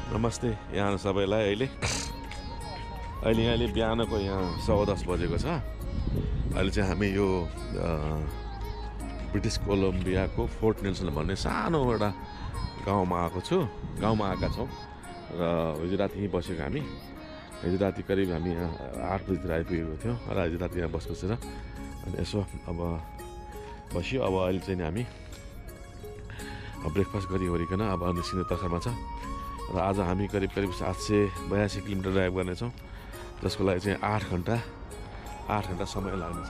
नमस्ते यहाँ सबैलाई। अहिले बिहानको यहाँ 10:15 बजेको छ। अहिले चाहिँ हामी यो ब्रिटिस कोलम्बियाको फोर्ट नेल्सन भन्ने सानो एउटा गाउँमा आएको छु। गाउँमा आएका छौँ र हिजो राति यहीँ बसेको हामी। हिजो राति करिब हामी यहाँ 8 बजीतिर आइपुगेको थियौँ र हिजो राति यहाँ बसेर अनि यसो अब बस्यो। अब अहिले चाहिँ हामी ब्रेकफास्ट गरिवरिकन अब निस्किने तर्खरमा छ र आज हामी करिब 782 किलोमिटर ड्राइभ गर्नेछौँ, जसको लागि चाहिँ 8 घन्टा समय लाग्नेछ।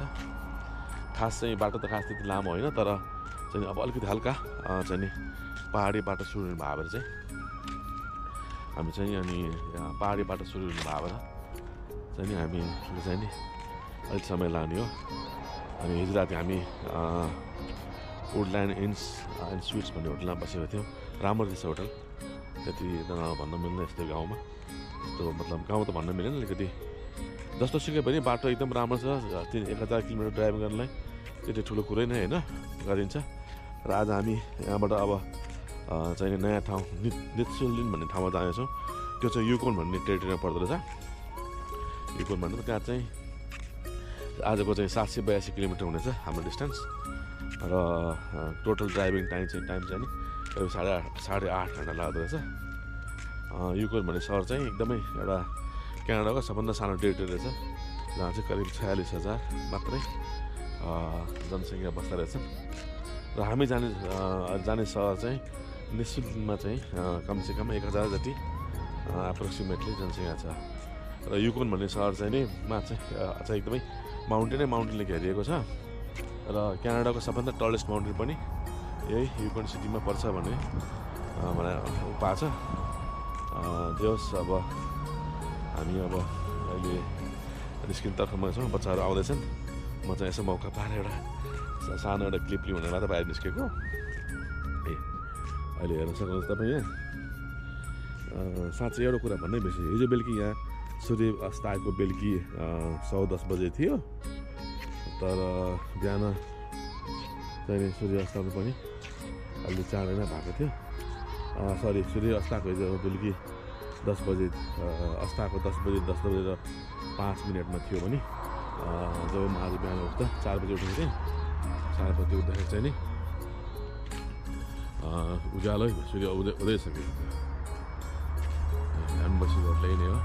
खास चाहिँ बाटो त खास त्यति लामो होइन, तर चाहिँ अब अलिकति हल्का चाहिँ नि पहाडी बाटो सुरु हुने भएर चाहिँ हामी चाहिँ अनि पहाडी बाटो सुरु हुने भएर चाहिँ नि हामी चाहिँ नि अलिक समय लाग्ने हो। अनि हिजो राति हामी वुडल्यान्ड इन्स एन्ड स्विट्स भन्ने होटलमा बसेको थियौँ। राम्रो रहेछ होटल, त्यति भन्न मिल्दैन यस्तो गाउँमा। यस्तो मतलब गाउँ त भन्न मिलेन, अलिकति जस्तो सुकै पनि बाटो एकदम राम्रो छ। 1000 किलोमिटर ड्राइभ गर्नलाई त्यति ठुलो कुरै नै होइन, गरिन्छ। र आज हामी यहाँबाट अब चाहिँ नयाँ ठाउँ नित्सुलिन भन्ने ठाउँमा जानेछौँ। त्यो चाहिँ युकोन भन्ने टेरिटोरीमा पर्दो रहेछ। युकोन भन्नु त्यहाँ चाहिँ आजको चाहिँ 782 किलोमिटर हुनेछ हाम्रो डिस्टेन्स। र टोटल ड्राइभिङ टाइम चाहिँ नि करिब 8.5 घन्टा लाग्दो रहेछ। युकोन भन्ने सहर चाहिँ एकदमै एउटा क्यानाडाको सबभन्दा सानो टेरिटोरी रहेछ, जहाँ चाहिँ करिब 46,000 मात्रै जनसङ्ख्या बस्दा रहेछन्। र हामी जाने सहर चाहिँ निश्चितमा चाहिँ कमसेकम 1000 जति एप्रोक्सिमेटली जनसङ्ख्या छ। र युकोन भन्ने सहर चाहिँ नि मा चाहिँ एकदमै माउन्टेनले घेरिएको छ। र क्यानाडाको सबभन्दा टलेस्ट माउन्टेन पनि यही युकोन सिटीमा पर्छ भन्ने उपाय छ। जे होस्, अब हामी अब अहिले निस्किने तर्खमा छौँ। बच्चाहरू आउँदैछन्। म चाहिँ यसो मौका पाएर एउटा सानो एउटा क्लिप लिउँ भनेर बाहिर निस्केको। अहिले हेर्न सक्नुहुन्छ तपाईँ यहाँ साँच्चै एउटा कुरा भन्नै बिर्सेँ। हिजो बेलुकी यहाँ सूर्य अस्त आएको बेलुकी 10:15 बजे थियो, तर बिहान चाहिँ सूर्य अस्ताउनु पनि अलि चाँडै नै भएको थियो। सरी, सूर्य अस्ताएको हिजो बेलुकी 10 बजे अस्ताएको 10 बजे 5 मिनटमा थियो भने जब म आज बिहान उठ्दा 4 बजे उठेको थिएँ। 4 बजे उठ्दाखेरि चाहिँ नि उज्यालो सूर्य उदयसकेको थियो। हामी बसेको होटल नै हो,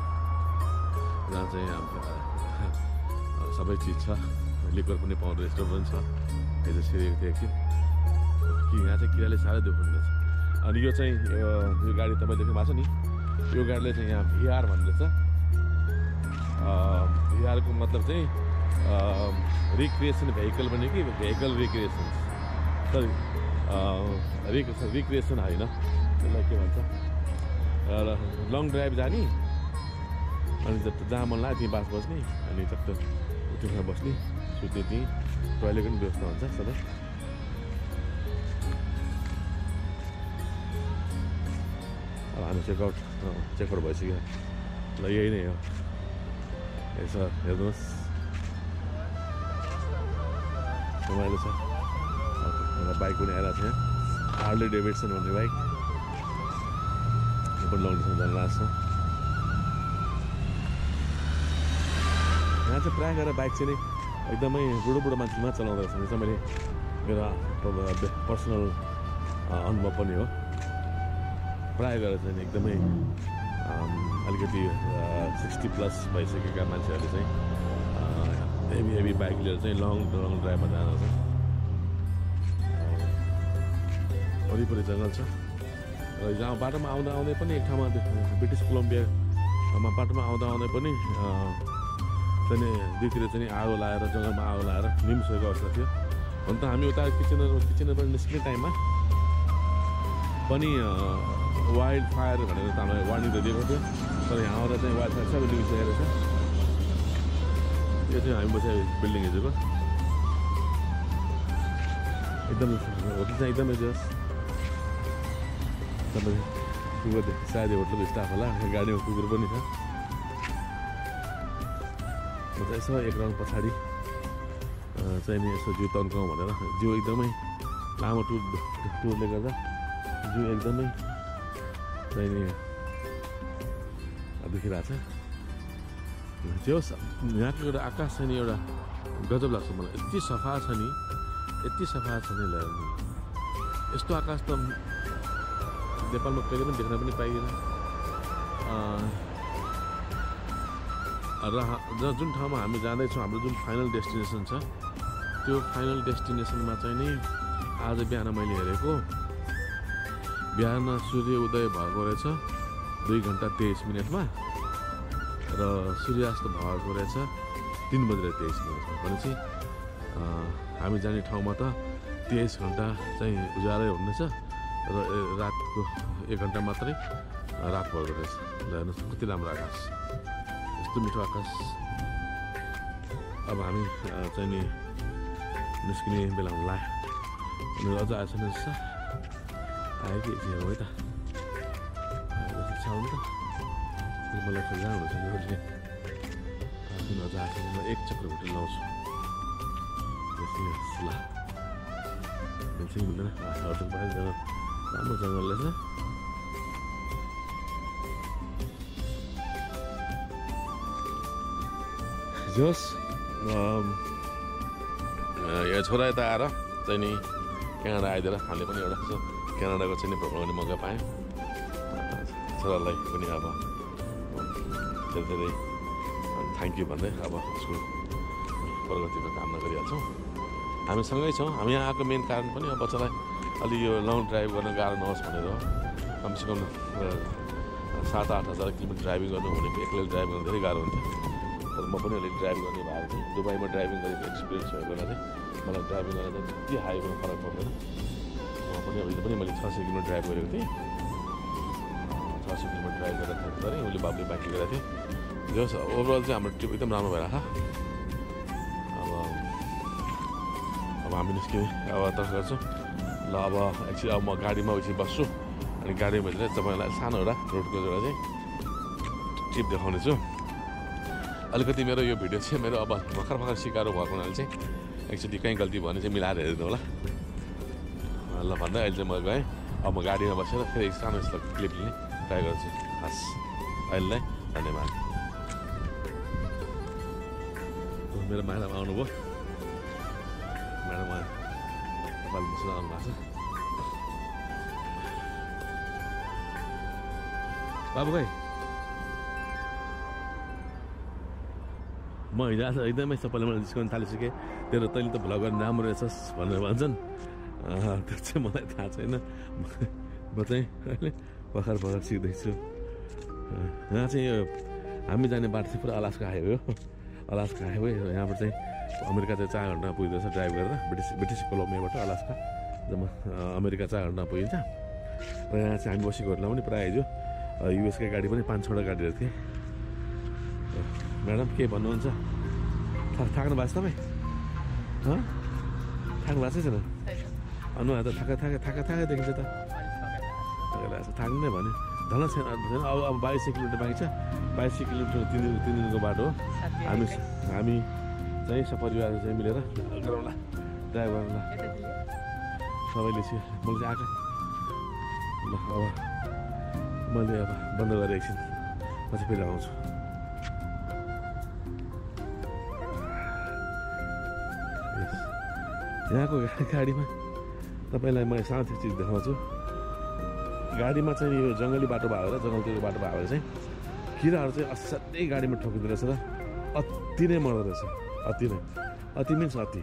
जहाँ चाहिँ सबै चिज छ। लिकर पनि पाउँदो रेस्टुरेन्ट पनि छ। हिजो छिरेको थियो एकछिन कि यहाँ चाहिँ किराले साह्रै दुख्नुहुँदैछ। अनि यो चाहिँ यो गाडी तपाईँ देख्नु भएको छ नि, यो गाडीले चाहिँ यहाँ भिआर भन्ने रहेछ। भिआरको मतलब चाहिँ रिक्रिएसन भेहिकल भने कि भेहिकल रिक्रिएसन, सरी रिक्रिएसन होइन, त्यसलाई के भन्छ, लङ ड्राइभ जाने अनि जहाँ मन लाग्यो त्यहीँ बास बस्ने, अनि चट्ट उठेमा बस्ने, सुत्ने, त्यहीँ टोइलेट पनि व्यवस्था हुन्छ सबै। अब हामी चेकआउट भइसक्यो। ल यही नै हो। यसो हेर्नुहोस्, रमाइलो छ। एउटा बाइक पनि आइरहेको छ यहाँ, हार्ले डेभिडसन भन्ने बाइक। यो पनि लङ डिस्टेन्स जानु लाग्छ। यहाँ चाहिँ प्रायः गरेर बाइक चाहिँ नि एकदमै बुढो मान्छेमा चलाउँदो रहेछ। यो चाहिँ मैले मेरो पर्सनल अनुभव पनि हो। प्रायः गरेर चाहिँ एकदमै अलिकति 60+ भइसकेका मान्छेहरूले चाहिँ हेभी बाइक लिएर चाहिँ लङ ड्राइभमा जान्छ। वरिपरि जङ्गल छ। र जहाँ बाटोमा आउँदै पनि एक ठाउँमा ब्रिटिस कोलम्बियामा बाटोमा आउँदै पनि चाहिँ दुईतिर चाहिँ आगो लगाएर, जङ्गलमा आगो लगाएर निम्सोको अवस्था थियो। हुन त हामी उता किचनबाट निस्किने टाइममा पनि वाइल्ड फायर भनेर त हामीलाई वार्निङ त दिएको थियो, तर यहाँ आउँदा चाहिँ वाइल्ड फायर सबै निस्किसकेको रहेछ। यो चाहिँ हामी बसेको बिल्डिङ हिजोको एकदम होटल चाहिँ एकदमै जस तपाईँ कुकुर सायद होटलको स्टाफ होला, गाडीमा कुकुर पनि छ। म चाहिँ यसो एक राउन्ड पछाडि चाहिँ नि यसो जिउ तन्काउँ भनेर, जिउ एकदमै लामो टुरले गर्दा जिउ एकदमै चाहिँ नि देखिरहेछ त्यो यहाँको एउटा आकाश छ नि एउटा गजब लाग्छ मलाई यति सफा छ नि यस्तो आकाश त नेपालमा कहिले पनि देख्न पनि पाइएन र जुन ठाउँमा हामी जाँदैछौँ हाम्रो जुन फाइनल डेस्टिनेसन छ त्यो फाइनल डेस्टिनेसनमा चाहिँ नि आज बिहान मैले हेरेको बिहान सूर्य उदय भएको रहेछ 2 घण्टा 23 मिनटमा र सूर्यास्त भएको रहेछ 3 बजेर 23 मिनटमा भनेपछि हामी जाने ठाउँमा त 23 घण्टा चाहिँ उज्यालै हुनेछ र रातको 1 घण्टा मात्रै रात भएको रहेछ ल हेर्नुहोस् कति राम्रो आकाश यस्तो मिठो आकाश अब हामी चाहिँ नि निस्किने बेला होला अनि अझ आएछन् रहेछ आयो कि हो है त छ नि त मलाई खोइ जहाँ हुनुहुन्छ नि किन अझ आएछन् म एक चक्कर होटेल लाउँछु ल मिल्छ कि मिल्दैन होटल पनि राम्रो जङ्गल रहेछ जोस् यो छोरा यता आएर चाहिँ नि क्यानाडा आइदिएर हामीले पनि एउटा क्यानाडाको चाहिँ नि भ्रमण गर्ने मौका पाएँ छोरालाई पनि अब धेरै धेरै थ्याङ्क यू भन्दै अब उसको प्रगतिको कामना गरिहाल्छौँ हामी सँगै छौँ हामी यहाँ आएको मेन कारण पनि अब बच्चालाई अलि यो लङ ड्राइभ गर्न गाह्रो नहोस् भनेर हो कमसेकम 7-8 हजार किलोमिटर ड्राइभिङ गर्नु भनेको एक्लै ड्राइभ गर्नु धेरै गाह्रो हुन्छ तर म पनि अलिक ड्राइभ गर्ने भएको चाहिँ दुबईमा ड्राइभिङ गरेको एक्सपिरियन्स भएको बेला चाहिँ मलाई ड्राइभिङ गर्न चाहिँ त्यति हाइवेमा फरक पर्दैन म पनि अब हिजो पनि मैले 600 किलोमिटर ड्राइभ गरेको थिएँ 600 किलोमिटर ड्राइभ गरेँ उसले बाबुले बाँकी गरेको थिएँ जस ओभरअल चाहिँ हाम्रो ट्रिप एकदम राम्रो भइरहेको अब हामी निस्क्यौँ अब तर्फ गर्छौँ ल अब एकछिन अब म गाडीमा एकछिन बस्छु अनि गाडीमा बसेर तपाईँलाई सानो एउटा रोडको एउटा चाहिँ ट्रिप देखाउने छु अलिकति मेरो यो भिडियो चाहिँ मेरो अब भर्खर सिकारो भएको हुनाले चाहिँ एकचोटि कहीँ गल्ती भयो भने चाहिँ मिलाएर हेरिदिनु होला ल भन्दा अहिले चाहिँ म गएँ अब म गाडीमा बसेर फेरि सानो यस्तो क्लिप लिने ट्राई गर्छु हस् अहिलेलाई धन्यवाद मेरो म्याडम आउनुभयो म्याडम नेपाल बसेर आउनु भएको छ बाबु भाइ म हिजो आज एकदमै सबैले मलाई जिस्काउनु थालिसकेँ तेरो तैँले त भ्लग गर्ने राम्रो रहेछस् भनेर भन्छन् त्यो चाहिँ मलाई थाहा छैन म चाहिँ अहिले भर्खर सिक्दैछु यहाँ चाहिँ यो हामी जाने बाटो चाहिँ पुरा अलास्का हाइवे हो अलास्का हाइवे यहाँबाट चाहिँ अमेरिका चाहिँ 4 घण्टामा पुग्दछ ड्राइभ गरेर ब्रिटिस कोलम्बियाबाट अलास्का जम्मा अमेरिका 4 घण्टामा पुगिन्छ र यहाँ चाहिँ हामी बसेकोहरूलाई पनि प्रायः हिजो युएसकै गाडी पनि 5-6वटा गाडीहरू थिए म्याडम के भन्नुहुन्छ थाक्नु भएको छ तपाईँ थाक्नु भएको छैन अनुहार त थाका देखिन्छ त थाक्नु नै भन्यो धन छैन अब 22 किलोमिटर बाँकी छ 22 किलोमिटर 3 दिनको बाटो हो हामी चाहिँ सपरिवार चाहिँ मिलेर गरौँला ड्राइभ गरौँला सबैले चाहिँ मैले चाहिँ आएको ल अब मैले अब बन्द गरेँ एकछिन पछि फेरि आउँछु यहाँको गाडीमा तपाईँलाई म सानो चिज देखाउँछु गाडीमा चाहिँ यो जङ्गली बाटो भएर जङ्गलतिर बाटो भएर चाहिँ किराहरू चाहिँ असाध्यै गाडीमा ठोकिँदो रहेछ र अति नै मर्दो रहेछ अति मिन्स अति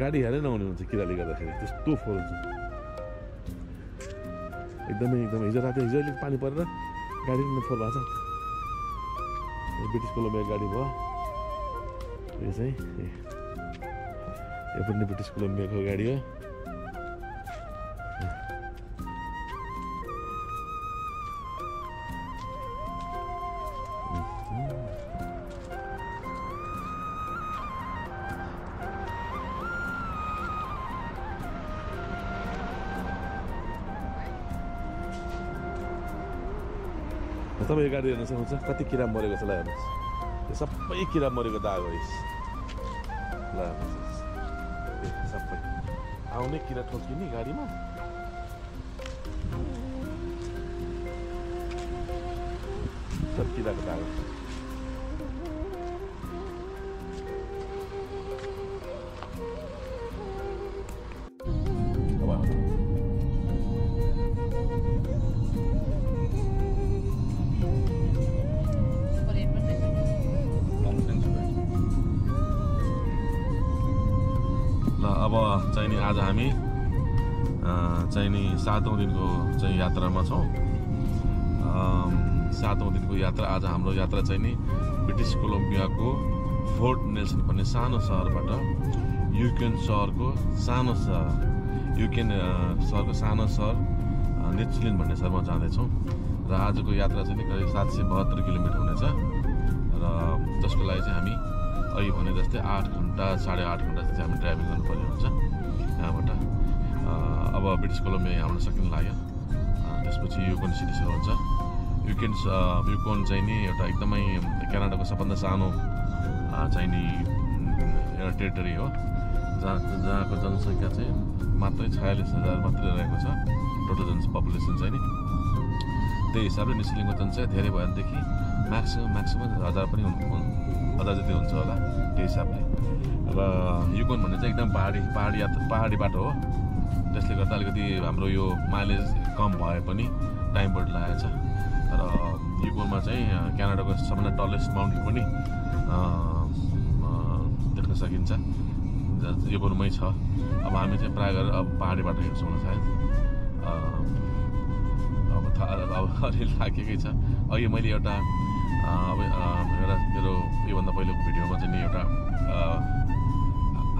गाडी हेरेर नहुने हुन्छ किराले गर्दाखेरि त्यस्तो फोहोर हुन्छ एकदमै हिजो राति हिजो अलिक पानी परेर गाडी पनि फोहोर भएको छ ब्रिटिस कोलम्बिया गाडी भयो यो चाहिँ यो पनि ब्रिटिस कोलम्बियाको गाडी हो तपाईँ यो गाडी हेर्न सक्नुहुन्छ कति किरा मरेको छ ल हेर्नुहोस् यो सबै किरा मरेको दाग हो यस ल सबै आउने किरा ठोकिने गाडीमा चर्किरहेको बाटो अब चाहिँ नि आज हामी चाहिँ नि 7औं दिनको चाहिँ यात्रामा छौँ। 7औं दिनको यात्रा। आज हाम्रो यात्रा चाहिँ नि ब्रिटिस कोलम्बियाको फोर्ट नेल्सन भन्ने सानो सहरबाट युकेन सहरको सानो सहर नेचुलिन भन्ने सहरमा जाँदैछौँ। र आजको यात्रा चाहिँ नि करिब 772 किलोमिटर हुनेछ र जसको लागि चाहिँ हामी अहिले भने जस्तै 8 घन्टा 8.5 घन्टा चाहिँ हामी ड्राइभिङ गर्नुपर्ने हुन्छ यहाँबाट। अब ब्रिटिस कोलम्बिया आउन सक्ने लाग्यो। त्यसपछि युकोन सिटी हुन्छ। युकोन चाहिँ नि एउटा एकदमै क्यानाडाको सबभन्दा सानो चाहिँ नि एउटा टेरिटरी हो जहाँको जनसङ्ख्या चाहिँ मात्रै 46,000 मात्रै रहेको छ टोटल पपुलेसन चाहिँ नि। त्यही हिसाबले निस्लिङको जनसङ्ख्या धेरै भयो भनेदेखि म्याक्सिमम 1000 पनि 1000 जति हुन्छ होला त्यही हिसाबले। र युकोन भन्ने चाहिँ एकदम पहाडी बाटो हो। त्यसले गर्दा अलिकति हाम्रो यो माइलेज कम भए पनि टाइम बढी लागेको छ। र युकोनमा चाहिँ क्यानाडाको सबभन्दा टलेस्ट माउन्टेन पनि देख्न सकिन्छ युकोनमै छ। अब हामी चाहिँ प्रायः गरेर अब पहाडी बाटो हिँड्छौँ होला सायद। अब अलि लागेकै छ। अहिले मैले एउटा मेरो योभन्दा पहिलेको भिडियोमा चाहिँ नि एउटा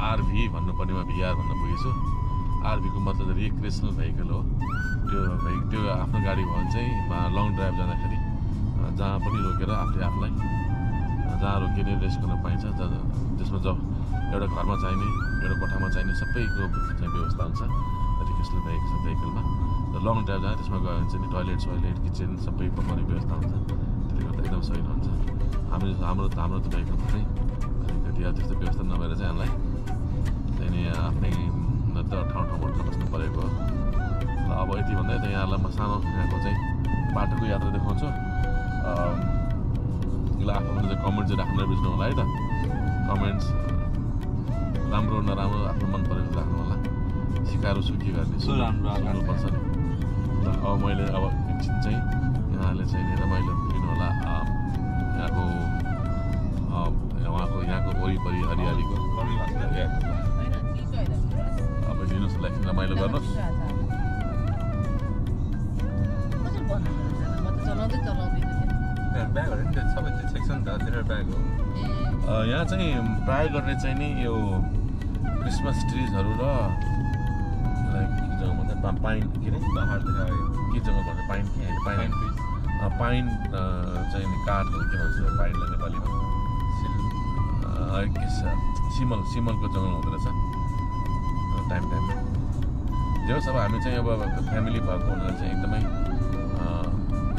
आरभी भन्नुपर्नेमा भिआर भन्न पुगेछु। आरभीको मतलब रिक्रिएसनल भेहिकल हो। त्यो आफ्नो गाडी भयो भने चाहिँ लङ ड्राइभ जाँदाखेरि जहाँ पनि रोकेर आफूलाई जहाँ रोकिने रेस्ट गर्न पाइन्छ। त्यसमा जब एउटा घरमा चाहिने एउटा कोठामा चाहिने सबैको चाहिँ व्यवस्था हुन्छ रिक्रिएसनल भेहिकलमा। र लङ ड्राइभ जाँदा त्यसमा गयो भने चाहिँ टोइलेट किचन सबै पकाउने व्यवस्था हुन्छ। त्यसले गर्दा एकदम सही हुन्छ। हाम्रो त भेहिकलमा चाहिँ अलिकति त्यस्तो व्यवस्था नभएर चाहिँ हामीलाई त्यहाँदेखि आफ्नै ठाउँबाट बस्नु परेको हो। र अब यति भन्दा यता यहाँलाई म सानो यहाँको चाहिँ बाटोको यात्रा देखाउँछु। ल आफूले चाहिँ कमेन्ट चाहिँ राख्नु बिर्सनु होला है त। कमेन्ट्स राम्रो नराम्रो आफ्नो मन परेको राख्नु होला। सिकाएर के गर्ने सुन्नुपर्छ नि। ल अब मैले अब एकछिन चाहिँ यहाँले चाहिँ रमाइलो लिनु होला यहाँको वरिपरि हरियालीको। अब लिनुहोस् ल एकछिन रमाइलो गर्नुहोस्। यहाँ चाहिँ प्रायः गर्ने चाहिँ नि यो क्रिसमस ट्रिजहरू र लाइक के जग्गा भन्छ पाइन के अरे के जग्गा भन्छ पाइन पाइन चाहिँ नि काठहरू के भन्छ पाइनलाई नेपालीमा सिमलको जङ्गल हुँदो रहेछ टाइममा। जो सब हामी चाहिँ अब फ्यामिली भएको हुनाले चाहिँ एकदमै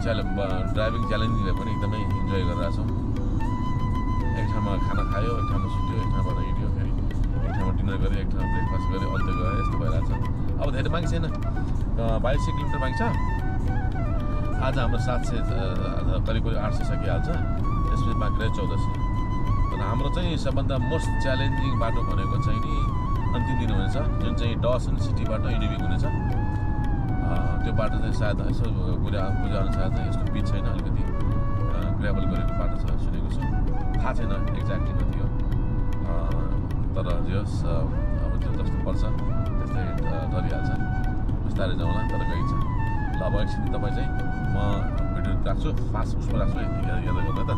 ड्राइभिङ च्यालेन्जिङ पनि एकदमै इन्जोय गरिरहेछौँ। एक ठाउँमा खाना खायो, एक ठाउँमा सुत्यो, एक ठाउँबाट हिँड्यो, फेरि एक ठाउँमा डिनर गऱ्यो, एक ठाउँमा ब्रेकफास्ट गऱ्यो, अन्त्य गयो। यस्तो भइरहेछ। अब धेरै बाँकी छैन, 2200 किलोमिटर बाँकी छ। आज हाम्रो 700 करिब 800 सकिहाल्छ। त्यसपछि बाँकी रह्यो 1400। तर हाम्रो चाहिँ सबभन्दा मोस्ट च्यालेन्जिङ बाटो भनेको चाहिँ नि अन्तिम दिन हुनेछ, जुन चाहिँ डसन सिटीबाट इन्डिभिक हुनेछ। त्यो बाटो चाहिँ सायद यसो बुझाअनुसार चाहिँ यस्तो पिच छैन, अलिकति ग्राभल गरेको बाटो छ सुनेको छु। थाहा छैन एक्ज्याक्टली कति हो। तर जस अब त्यो जस्तो पर्छ त्यस्तै गरिहाल्छ। बिस्तारै जाउँला, तर गइन्छ। ल अब एकछिन तपाईँ चाहिँ म भिडियो राख्छु, फास्ट उसमा राख्छु हेर्दै गर्दा त।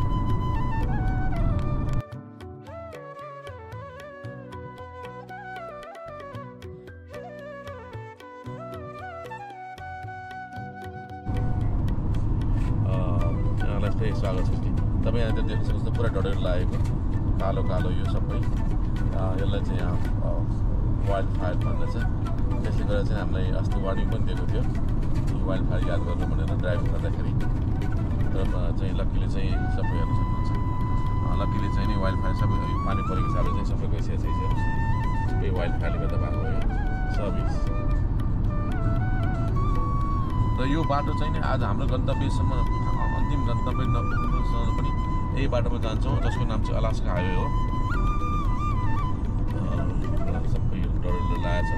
स्वागत छ। तपाईँ यहाँ देख्न सक्नुहुन्छ पुरा डढेर लागेको कालो कालो यो सबै। यसलाई चाहिँ यहाँ वाइल्ड फायर भन्दछ। त्यसले गर्दा चाहिँ हामीलाई अस्ति वार्निङ पनि दिएको थियो वाइल्ड फायर याद गर्नु भनेर ड्राइभिङ गर्दाखेरि। तर चाहिँ लक्कीले चाहिँ सबै हेर्न सक्नुहुन्छ। लक्कीले चाहिँ नि वाइल्ड फायर सबै पानी परेको हिसाबले चाहिँ सबैको सबै वाइल्ड फायरले गर्दा भएको हो सर्भिस। र यो बाटो चाहिँ नि आज हाम्रो गन्तव्यसम्म अन्तिम गन्तव्य नपुग्नुसम्म पनि यही बाटोमा जान्छौँ, जसको नाम चाहिँ अलास्का हाइवे हो। सबै यो डरले लागेको छ।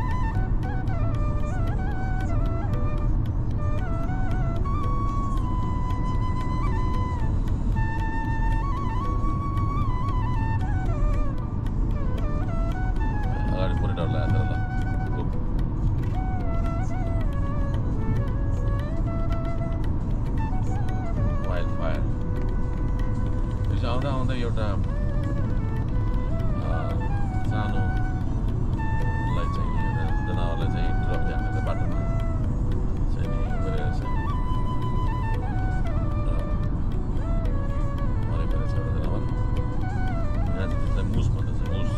अगाडि पुरै डर लागेको छ। आउँदा आउँदा एउटा सानोलाई चाहिँ जनावरलाई चाहिँ ड्रप ल्याएको छ बाटोमा चाहिँ गरेर छ मरेको रहेछ एउटा जनावर। यहाँ चाहिँ त्यसलाई मुस भन्दछ, मुस।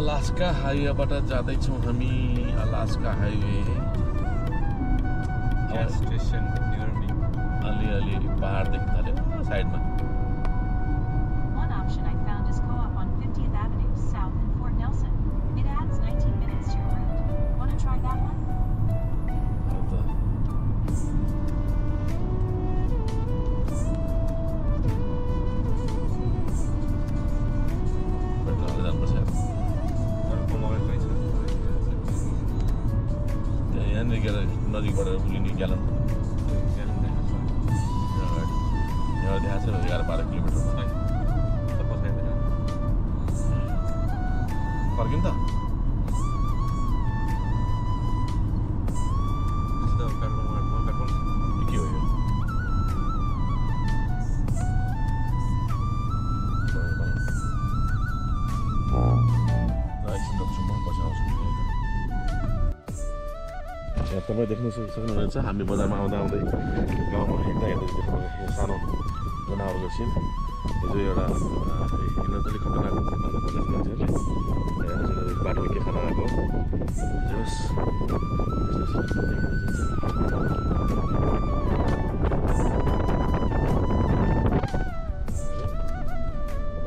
अलास्का हाइवेबाट जाँदैछौँ हामी। अलास्का हाइवे स्टेसन अलि पहाड देख्न थाल्यो साइडमा। One option I found is Co-op on 50th Avenue South in Fort Nelson. It adds 19 minutes to your route. Want to try that one? नजिकबाट उलिने ग्यालन यहाँ देखाएको छ 11-12 किलोमिटर फर्क्यो नि त। के हो यो? एकछिन रोक्छु म, पछि आउँछु। तपाईँ देख्न सक्नुहुनेछ हामी बजारमा आउँदा आउँदै गाउँमा हिँड्दा हिँड्दै देख्नुहुन्छ यो सानो जनावरको सिन। हिजो एउटा हिँड्न चाहिँ खतरनाक भन्नुपर्ने मान्छेहरूले बाटोमा के खाना आएको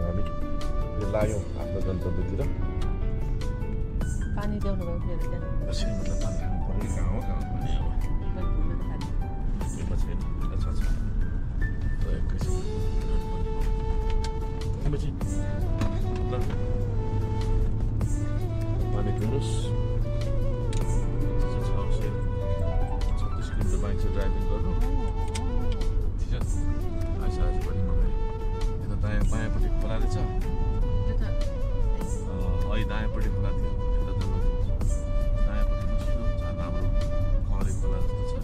हामी लाग्यौँ आफ्नो गन्तव्यतिर। पानी ल्याउनु भयो फेरि पानी पिउनुहोस्। 36 किलोमिटर बाइक चाहिँ ड्राइभिङ गर्नु ठिक छ। आइसकेपछि पनि मलाई यता बायाँपट्टि खोला रहेछ, अहिले दायाँपट्टि खोला थियो। दायाँपट्टि मसिनो झन् राम्रो खरे खोला जस्तो छ।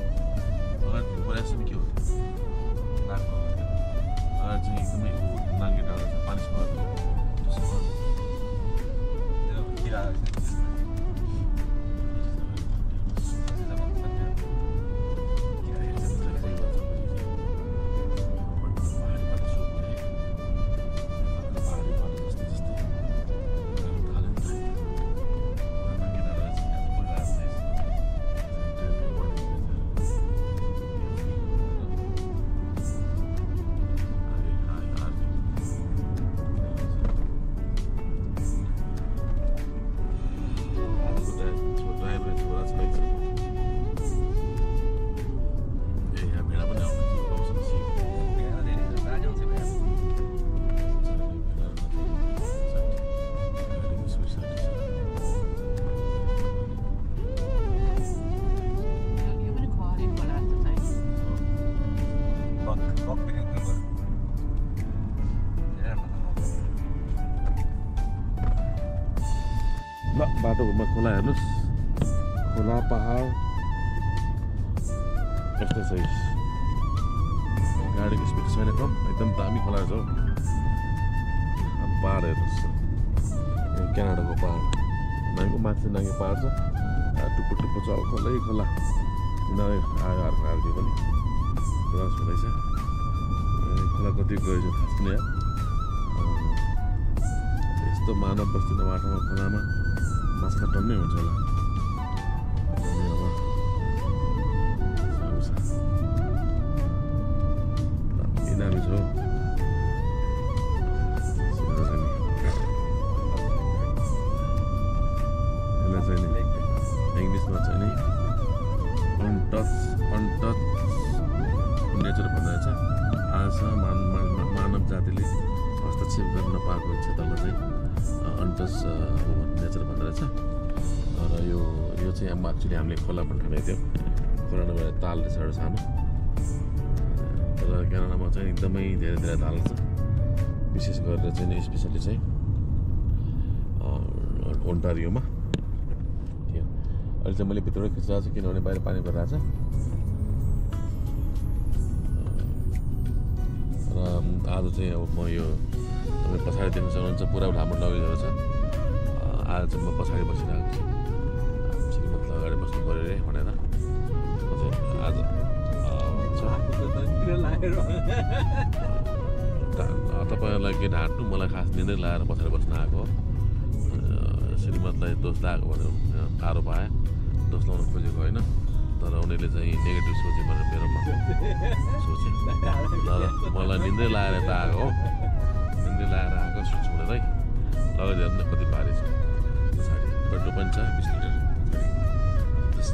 अगाडि खोलासम्म के हो अगाडि चाहिँ एकदमै नाङ्गे डाँडा छ, पानी समाएको बाटोमा खोला हेर्नुहोस्, खोला पहाड एक्सर्साइज। गाडीको स्पिड छैन कम, एकदम दामी खोला छ हौ। पहाड हेर्नुहोस्, क्यानाडाको पहाड नाङ्गो माथि नाङ्गे पहाड छ, टुप्पो टुप्पो छ खोलै खोला। तिनीहरू आयो अर्को अर्को पनि क्रस हुँदैछ। खोला कति गयो थाहा छैन यार। यस्तो मानव बस्ती माटोमा खोलामा माछा टन्नै हुन्छ होला। बिरामी छ यसमा चाहिँ नि अनटच नेचर भन्ने रहेछ। आजसम्म मानव जातिले हस्तक्षेप गर्न नपाएको क्षेत्रलाई चाहिँ अनटच नेचर भन्दो रहेछ। र यो चाहिँ एक्चुअली हामीले खोला पनि ठानेको थियो। खोला नभएर ताल रहेछ एउटा सानो। र क्यानाडामा चाहिँ एकदमै धेरै ताल छ, विशेष गरेर चाहिँ स्पेसली चाहिँ ओन्टारियोमा। अहिले चाहिँ मैले भित्रबाट खिचिरहेको छु किनभने बाहिर पानी परिरहेको छ। र आज चाहिँ अब म यो तपाईँ पछाडि देख्न सक्नुहुन्छ पुरा हाम्रो लगेजहरू छ। आज चाहिँ म पछाडि बसिरहेको छु, श्रीमतीलाई अगाडि बस्नु पऱ्यो अरे भनेर आज तपाईँहरूलाई के ढाँट्नु, मलाई खास निन्द्रै लगाएर पछाडि बस्न आएको हो। श्रीमतीलाई दोष लागेको भनेर गाह्रो पाएँ, दोष लाउनु खोजेको होइन, तर उनीहरूले चाहिँ नेगेटिभ सोचे भनेर मेरोमा सोचे। तर मलाई निन्द्रै लगाएर यता आएको हो, निन्द्रै लगाएर आएको सुट छोडेरै लगेर पनि कति भारी छ। पछाडि पेट्रोल पनि छ 20 लिटर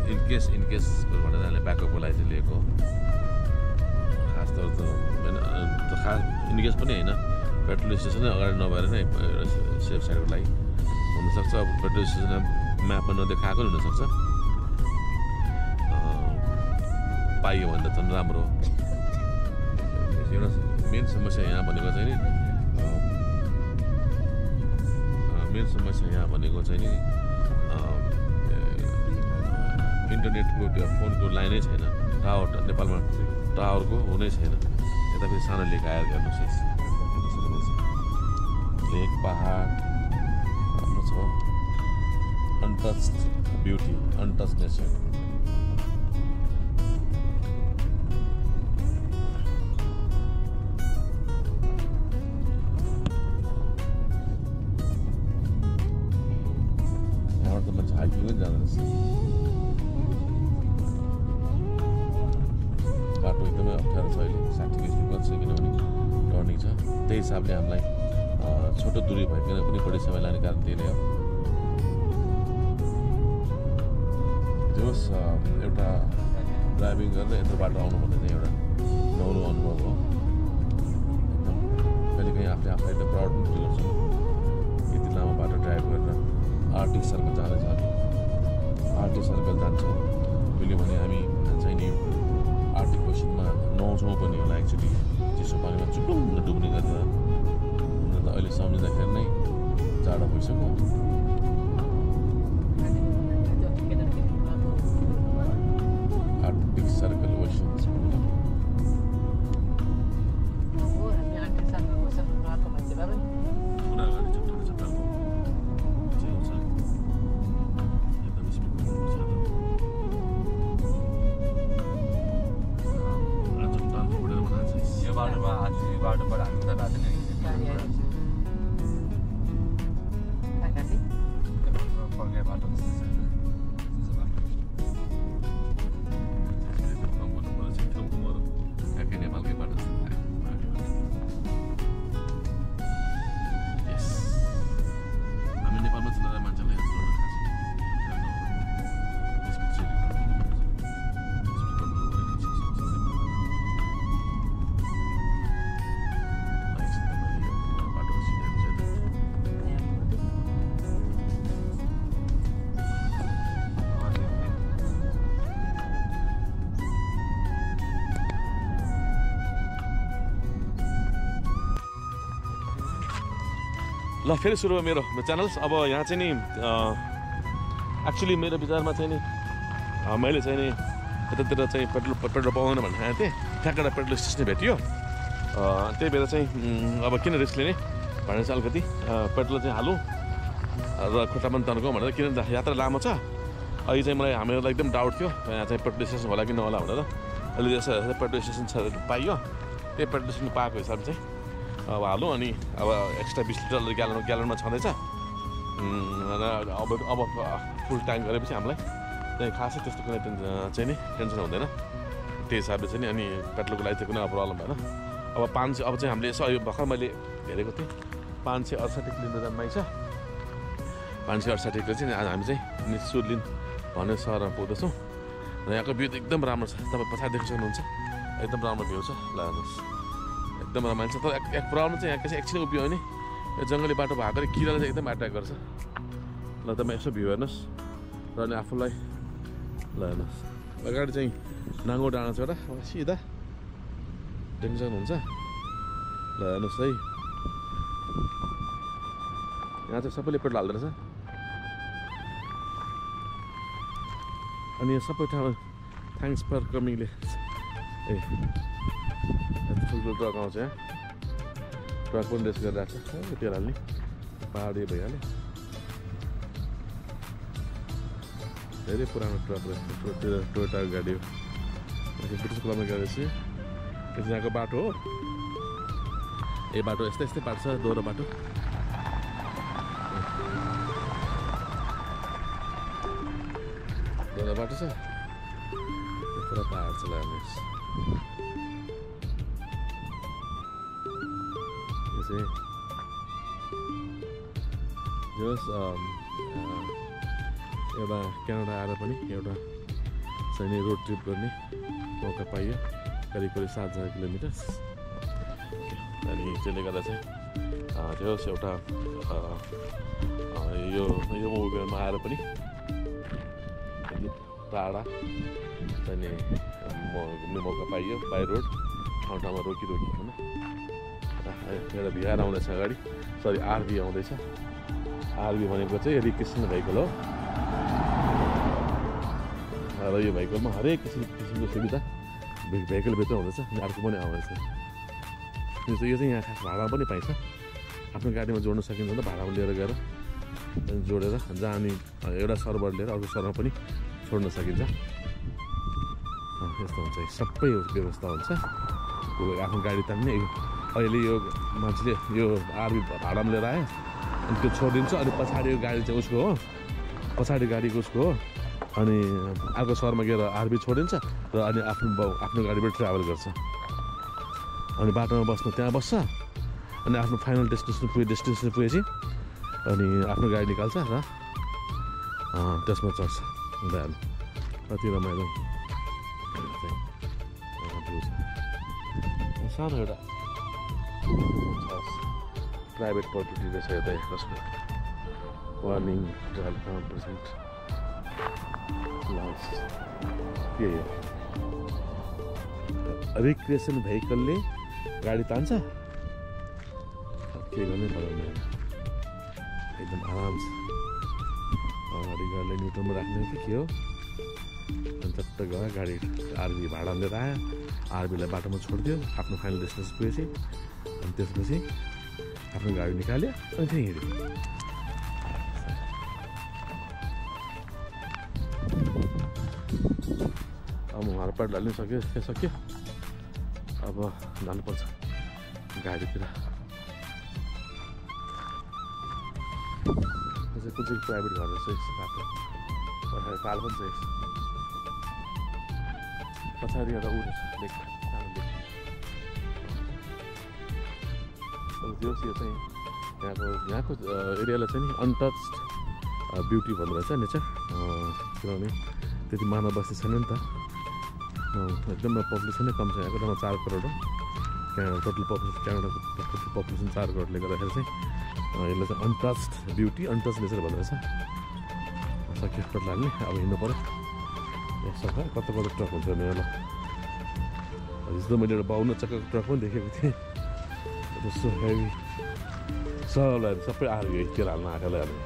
इन केस भनेर अहिले ब्याकअपको लागि चाहिँ लिएको हो। खास तर त होइन, खास इन्डिकेस पनि होइन, पेट्रोल स्टेसनै अगाडि नभएर नै सेफ साइडको लागि हुनसक्छ। अब पेट्रोल स्टेसन म्यापमा नदेखाएको नि हुनसक्छ, पाइयो भने त झन् राम्रो हो। एउटा मेन समस्या यहाँ भनेको चाहिँ नि इन्टरनेटको त्यो फोनको लाइनै छैन, टावर नेपालमा टावरको हुनै छैन। यता फेरि सानो लेक आएर हेर्नुहोस्, लेक पहाड राम्रो छ, अनटच ब्युटी, अनटच नेचर। यहाँबाट त मान्छे हाइकिङ पनि जाँदो रहेछ। बाटो एकदमै अप्ठ्यारो छ अहिले, 60 किलोमिटर छ किनभने टर्निङ छ। त्यही हिसाबले हामीलाई छोटो दूरी भइकन पनि बढी समय लाने कारण त्यही नै हो। जोस् एउटा ड्राइभिङ गरेर यत्रो बाटो आउनु भन्ने चाहिँ एउटा नौलो अनुभव हो। कहिले काहीँ आफूलाई एकदम प्राउड पनि फिल गर्छु, यति लामो बाटो ड्राइभ गरेर आर्टिक सर्कल जाँदैछ। आर्टिक सर्कल जान्छौँ मिल्यो भने हामी चाहिँ नि आर्टिक ओसनमा नुहाउँछौँ पनि होला। एक्चुली चिसो पानीमा चुटुङ्ग डुब्ने गरेर हुन त अहिले सम्झिँदाखेरि नै जाडो भइसक्यो। आर्टिक सर्कल ओसन ल फेरि सुरु भयो मेरो च्यानल। अब यहाँ चाहिँ नि एक्चुअली मेरो विचारमा चाहिँ नि मैले चाहिँ नि यतातिर चाहिँ पेट्रोल पाउँदैन भन्ने खाएको थिएँ। ठ्याक्क एउटा पेट्रोल स्टेसन भेटियो, त्यही भएर चाहिँ अब किन रिस्क लिने भनेर चाहिँ अलिकति पेट्रोल चाहिँ हालौँ र खुट्टा पनि तन्काउँ भनेर। किन यात्रा लामो छ, अहिले चाहिँ मलाई हामीहरूलाई एकदम डाउट थियो यहाँ चाहिँ पेट्रोल स्टेसन होला कि नहोला भनेर। अहिले यसो पेट्रोल स्टेसन छ पाइयो, त्यही पेट्रोल स्टेसन पाएको हिसाबले चाहिँ अब हालौँ। अनि अब एक्स्ट्रा 20 लिटर ग्यालनमा छँदैछ। अब फुल ट्याङ्क गरेपछि हामीलाई चाहिँ खासै त्यस्तो कुनै चाहिँ नि टेन्सन हुँदैन। त्यही हिसाबले चाहिँ नि अनि पेट्रोलको लागि चाहिँ कुनै प्रब्लम भएन। अब 500 अब चाहिँ हामीले यसो यो भर्खर मैले हेरेको थिएँ 568 किलोमिटर जम्मै छ। 568 किलो चाहिँ आज हामी चाहिँ निशुल्क भने सहरमा पुग्दैछौँ र यहाँको भ्यू एकदम राम्रो छ तपाईँ पछाडि देख्न सक्नुहुन्छ एकदम राम्रो भ्यू छ ल हेर्नुहोस् एकदम रमाइलो छ तर एक प्रब्लम चाहिँ यहाँ एकछिन उभियो भने यो जङ्गली बाटो भएकोले किराले चाहिँ एकदम एट्याक गर्छ ल तपाईँ यसो भ्यू हेर्नुहोस् र अनि आफूलाई ल हेर्नुहोस् अगाडि चाहिँ नाङ्गो डाँडा छ एउटा सिधा देख्न सक्नुहुन्छ ल हेर्नुहोस् है यहाँ चाहिँ सबैले पेट्रोल हाल्दो रहेछ अनि यो सबै ठाउँ थ्याङ्क्स फर कमिङले ए ठुल्ठुलो ट्रक आउँछ यहाँ ट्रक पनि रेस गरिरहेको छ तेल हाल्ने पहाडी भइहाल्यो धेरै पुरानो ट्रक रहेछ टोयोटाको गाडी हो ब्रिटिस क्लबमा गएपछि यो यहाँको बाटो हो यो बाटो यस्तै यस्तै बाटो छ दोहोरो बाटो दोहोरो बाटो छ पुरा पहाड छ हेर्नुहोस् यो चाहिँ एउटा क्यानाडा आएर पनि एउटा चाहिँ रोड ट्रिप गर्ने मौका पाइयो करिब 7,000 किलोमिटर अनि त्यसले गर्दा चाहिँ त्यो एउटा यो मोबाइलमा आएर पनि टाढा चाहिँ घुम्ने मौका पाइयो बाई रोड ठाउँ ठाउँमा रोकी होइन एउटा भिआर आउँदैछ अगाडि सरी आरभी आउँदैछ आरभी भनेको चाहिँ रिक्रिएसन भेहिकल हो र यो भेहिकलमा हरेक किसिमको सुविधा भेहिकलभित्र हुँदैछ अनि अर्को पनि आउँदैछ यो चाहिँ यहाँ खास भाडामा पनि पाइन्छ आफ्नो गाडीमा जोड्न सकिन्छ भने भाडामा लिएर गएर जोडेर जहाँ अनि एउटा सर्भर लिएर अर्को सर्भर पनि छोड्न सकिन्छ यस्तो हुन्छ सबै व्यवस्था हुन्छ आफ्नो गाडी तान्ने अहिले यो मान्छेले यो आरबी भाडामा लिएर आयो अनि त्यो छोडिदिन्छ अनि पछाडि यो गाडी चाहिँ उसको हो पछाडि गाडीको उसको हो अनि अर्को सहरमा गएर आरबी छोडिन्छ र अनि आफ्नो गाडीबाट ट्राभल गर्छ अनि बाटोमा बस्नु त्यहाँ बस्छ अनि आफ्नो फाइनल डेस्टिनेसन पुगेपछि अनि आफ्नो गाडी निकाल्छ र त्यसमा चढ्छ कति रमाइलो सानो एउटा प्राइभेट प्रपर्टी रहेछ यता कसको वार्निङ 12% के हो रिक्रिएसन भेहिकलले गाडी तान्छ के गर्नै पर्दैन एकदम आराम छ अगाडि गाडीलाई न्युट्रलमा राख्ने कि के हो अनि चट्ट गयो गाडी आरबी भाडा लिएर आयो आरबीलाई बाटोमा छोडिदियो आफ्नो फाइनल डेस्टिनेसन पुगेपछि अनि त्यसपछि आफ्नो गाडी निकाल्यो अनि त्यहीँ हिँड्यो अब हरपाट ढाल्नु सक्यो अब जानुपर्छ गाडीतिर कुन चाहिँ प्राइभेट घर रहेछ बाटो पछाडि पाल पनि छ पछाडि एउटा ऊ रहेछ लेक सानो लेक त्यो चाहिँ यहाँको एरियालाई चाहिँ नि अनटच्ड ब्युटी भन्दो रहेछ नेचर किनभने त्यति मानव बस्ती छैन नि त एकदम पपुलेसनै कम छ यहाँको जम्मा 4 करोड हो टोटल पपुलेसन क्यानाडाको टोटल पपुलेसन 4 करोडले गर्दाखेरि चाहिँ यसलाई चाहिँ अनटच्ड ब्युटी अनटच नेचर भन्दो रहेछ सक्यो पेट्रोल हाल्ने अब हिँड्नु पऱ्यो यसो कता ट्रक हुन्छ नि ल हिजो मैले एउटा 52 चक्काको ट्रक पनि देखेको थिएँ जस्तो हेभी सरलाई सबै आर्यो तेल हाल्न आँखालाई हाल्नु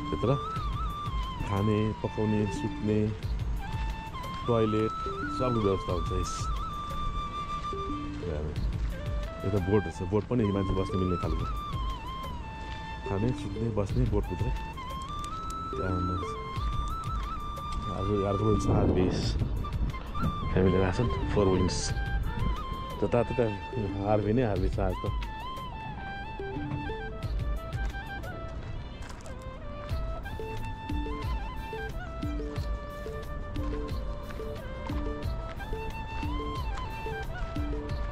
त्यत्र खाने पकाउने सुत्ने टोयलेट सबै व्यवस्था हुन्छ यता बोट रहेछ बोट पनि मान्छे बस्ने मिल्ने खालको खाने सुत्ने बस्ने बोटभित्र अर्को छ आरबिएस फ्यामिली रासन 4 विङ्स जतातता आरबी नै आरबी छ आजको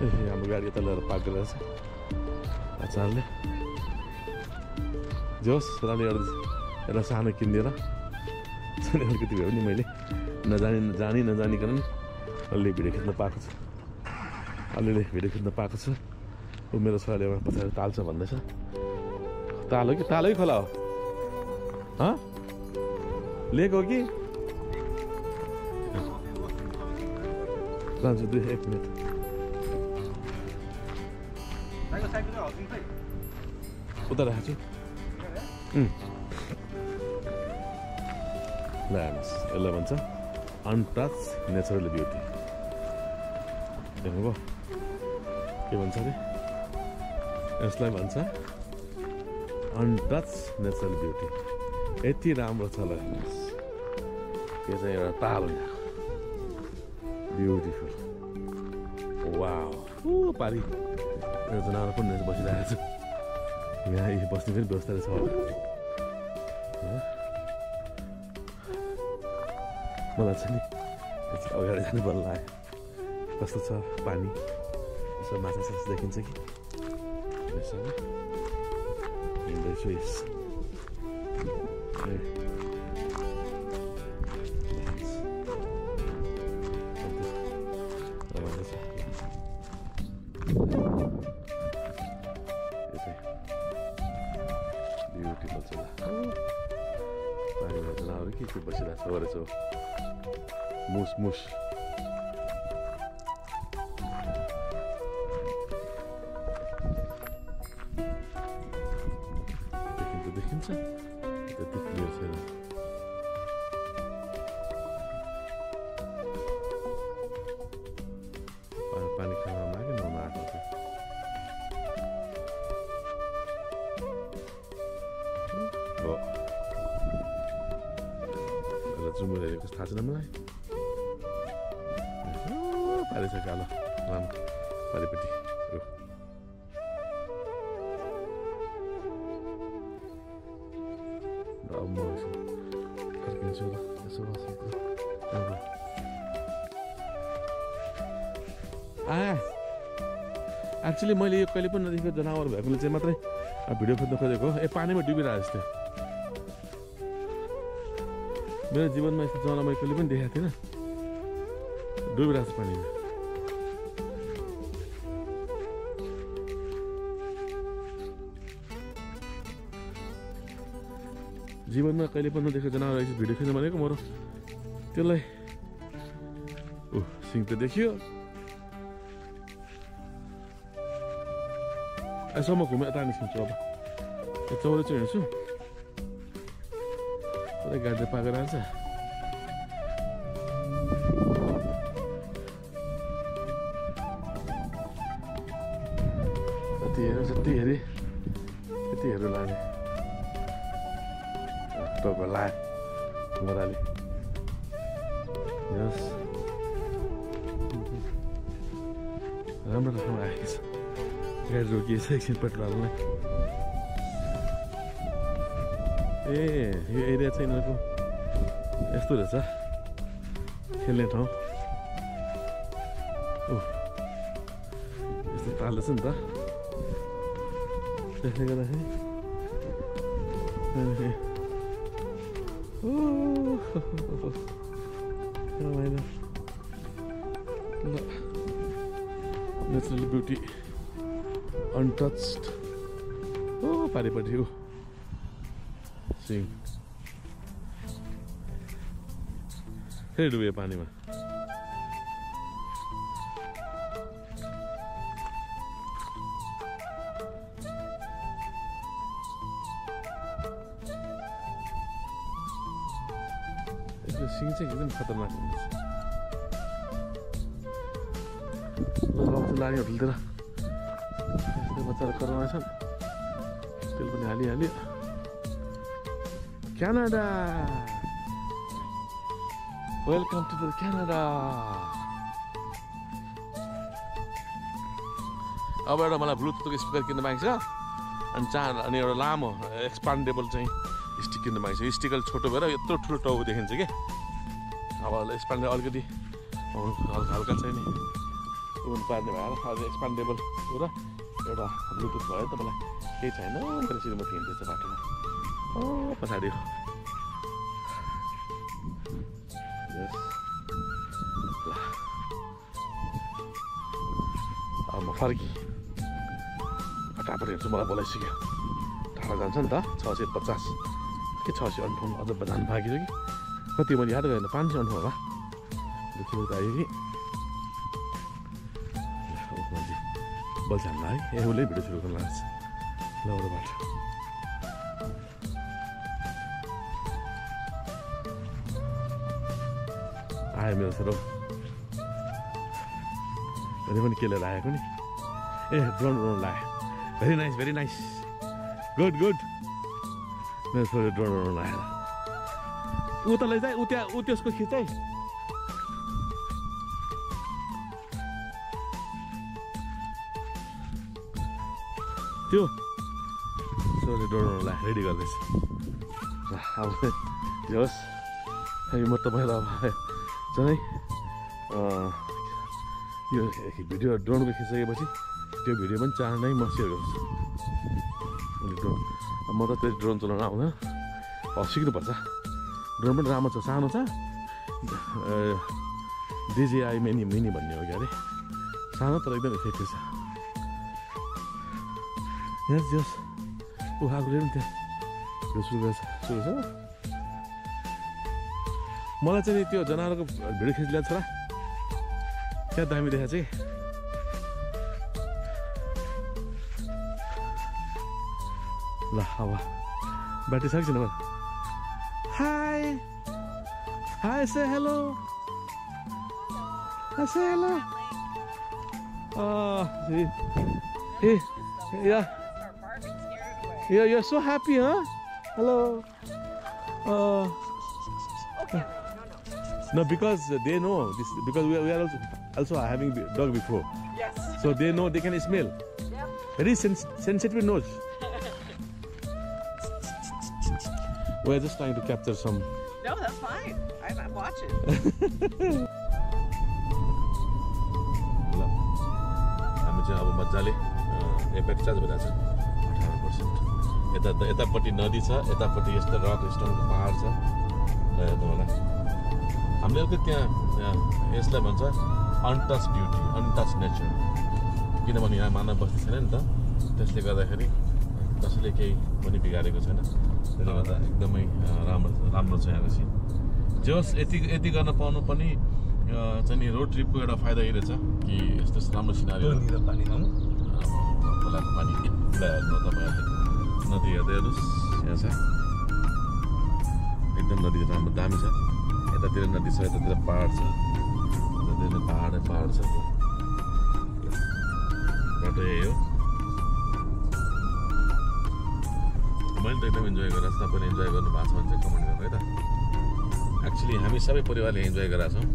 हाम्रो गाडी यता लिएर पार्क गरेर छ अचारले जोस् राले एउटा सानो किनिदिएर अलिकति भए पनि मैले नजानिकन नि अलि भिडियो खिच्न पाएको छु अलिअलि भिडियो खिच्न पाएको छु ऊ मेरो छोराले एउटा पछाडि ताल्छ भन्दैछ ताल हो कि खोला हो लेक हो कि जान्छु 1 मिनट उता राखेको छु ल हेर्नुहोस् यसलाई भन्छ अनटच नेचुरल ब्युटी देख्नुभयो के भन्छ अरे यसलाई भन्छ अनटच नेचुरल ब्युटी यति राम्रो छ ल हेर्नुहोस् यो चाहिँ एउटा ताल हो यहाँ ब्युटिफुल वाउ पारी जनावर पनि बसिरहेको छु यहाँ बस्ने पनि व्यवस्था छ मलाई चाहिँ नि अगाडि जानु बल्ल लाग्यो कस्तो छ पानी यसो माछा सास देखिन्छ कि हिँड्दैछु यस ब्युटिफुल छ पानीमा जनावर के बसिरहेको छ गरेछ मुस देखिन्छ त्यति क्लियर छैन पानी खाना लाग्यो नुहाउन आएको थियो जुमुर हेरेको थाहा छैन मलाई पारि छ कालो लामो पारिपट्टि म फर्किन्छु ल यसो एक्चुअली मैले यो कहिले पनि नदेखेको जनावर भएकोले चाहिँ मात्रै भिडियो खोज्न खोजेको ए पानीमा डुबिरहेको जस्तो मेरो जीवनमा यस्तो जनावर मैले कहिले पनि देखाएको थिइनँ डुबिरहेको छ पानीमा जीवनमा कहिले पनि नदेखेको जनावर यसो भिडियो खिच्न भनेको म त्यसलाई सिङ त देखियो यसो म घुमेर यता निस्किन्छु अब चौरै चाहिँ हिँड्छु पुरै गाडी पाकेर आउँछ जति हेरेँ त्यति हेर्नु लाने तपाईँ लायो मोराले यस राम्रो ठाउँमा आएको छ गाडी रोकिएछ एकछिन पेट्रोल हाल्न ए यो एरिया चाहिँ यिनीहरूको यस्तो रहेछ खेल्ने ठाउँ यस्तो ताल्दैछ नि त त्यसले गर्दाखेरि नेचुरल ब्युटी अनटच्ड पारिपट्टि हो सिङ फेरि डुब्यो पानीमा यसको सिङ चाहिँ एकदम खतरनाक हुन्छ लाग्यो होटलतिर यस्तो बच्चाहरू कराउने छन् तेल पनि हालिहाल्यो Canada welcome to the Canada अब एउटा मलाई ब्लुटुथको स्पिकर किन्न बाँकी छ अनि एउटा लामो एक्सपान्डेबल चाहिँ स्टिक किन्न बाँकी छ स्टिकर छोटो भएर यत्रो ठुलो टाउको देखिन्छ कि अब एक्सपान्डे अलिकति हल्का हल्का चाहिँ नि उन पार्ने भएर अझ एक्सपान्डेबल हो र एउटा ब्लुटुथ भयो तपाईँलाई केही छैन भनेपछि म हिँड्दैछ बाटोमा पछाडि अब म फर्की फटाफट हेर्छु मलाई बोलाइसक्यो टाढा जान्छ नि त 650 के 658 अझ जानु बाँकी छ कि कति मैले याद गरेन 558 होला देखियो त आयो कि मान्छे बल्छानमा है ए उसले भिडियो सुरु गर्न लाग्छ ल अरूबाट आयो मेरो छोरो मैले पनि के लिएर आएको नि ए ड्रोन लगायो भेरी नाइस गुड मेरो छोरो ड्रोन लगाएर ऊ त लैजाए ऊ त्यसको खिचाइ त्यो छोरो ड्रोन रेडी गर्दैछ अब होस् म तपाईँलाई अब चाहिँ यो भिडियो ड्रोनको खिचिसकेपछि त्यो भिडियो पनि चाँडै म सेयर गर्छु ड्रोन म त त्यो ड्रोन चलाउन आउँदैन सिक्नुपर्छ ड्रोन पनि राम्रो छ सानो छ DJI मिनी भन्ने हो कि अरे सानो तर एकदम इफेक्टिभ छ यस ऊ आफूले पनि त्यहाँ सुरु छ मलाई चाहिँ त्यो जनावरको भिडियो खिच्दा छोरा क्या दामी देखा चाहिँ ल अब ब्याट्री छ कि छैन high say hello You're so happy, huh? Hello. Okay. No, because they know this. Because we are also having dog before. Yes. So they know they can smell. Yep. Very sensitive nose. We are just trying to capture some. No, that's fine. I'm watching. हामी चाहिँ अब मजाले battery charge भइरहेको छ 18%. यतापट्टि नदी छ यतापट्टि यस्तो रक स्टोनको पहाड छ ल हेर्नु होला हामीले अलिकति त्यहाँ यसलाई भन्छ अनटच ब्युटी अनटच नेचर किनभने यहाँ मानव बस्ती छैन नि त त्यसले गर्दाखेरि कसैले केही पनि बिगारेको छैन त्यसले गर्दा एकदमै राम्रो छ यहाँको सिन जस यति गर्न पाउनु पनि चाहिँ नि रोड ट्रिपको एउटा फाइदा यही रहेछ कि यस्तो राम्रो सिनारी पानी खाउँ खोलाको पानी हेर्नु तपाईँहरूले नदी हेर्दै हेर्नुहोस् यहाँ छ एकदम नदी राम्रो दामी छ यतातिर नदी छ यतातिर पहाड छ यतातिर पहाड छ बाटो यही हो मैले त एकदम इन्जोय गरेर तपाईँले इन्जोय गर्नु भएको छ भने चाहिँ कमेन्ट गर्नु है त एक्चुअली हामी सबै परिवारले इन्जोय गरेका छौँ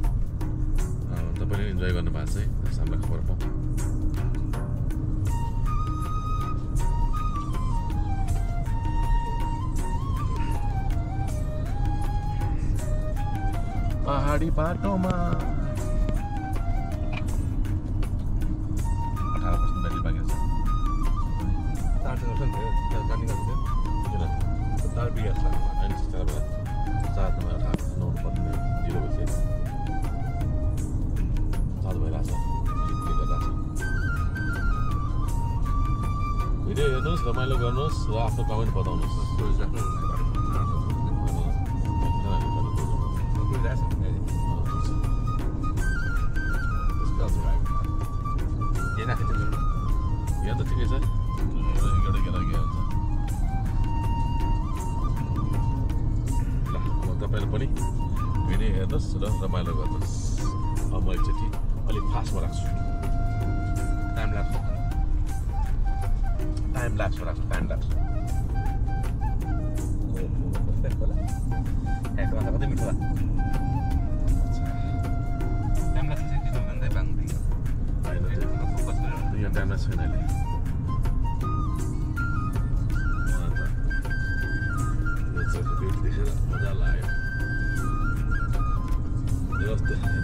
तपाईँले इन्जोय गर्नु भएको छ है हामीलाई खबर पाऊँ पहाडी बाटोमा 18% ब्याट्री बाँकी छ चार्ज गर्छ नि त्यो जाने गर्छ किन चार्ज बिगार्छ होइन चार्जमा 9 पर्ने 0 भइसक्यो चार्ज भइरहेछ भिडियो हेर्नुहोस् रमाइलो गर्नुहोस् र आफ्नो कमेन्ट बताउनुहोस् यहाँ त ठिकै छ एउटा केटा के हुन्छ ल अब तपाईँले पनि भिडियो हेर्नुहोस् र रमाइलो गर्नुहोस् अब म एकचोटि अलिक फास्टमा राख्छु टाइम ल्याप्समा राख्छु कतै मिठो यहाँ टाइम ल्याप्स छैन अहिले भेट देखेर मजा लाग्यो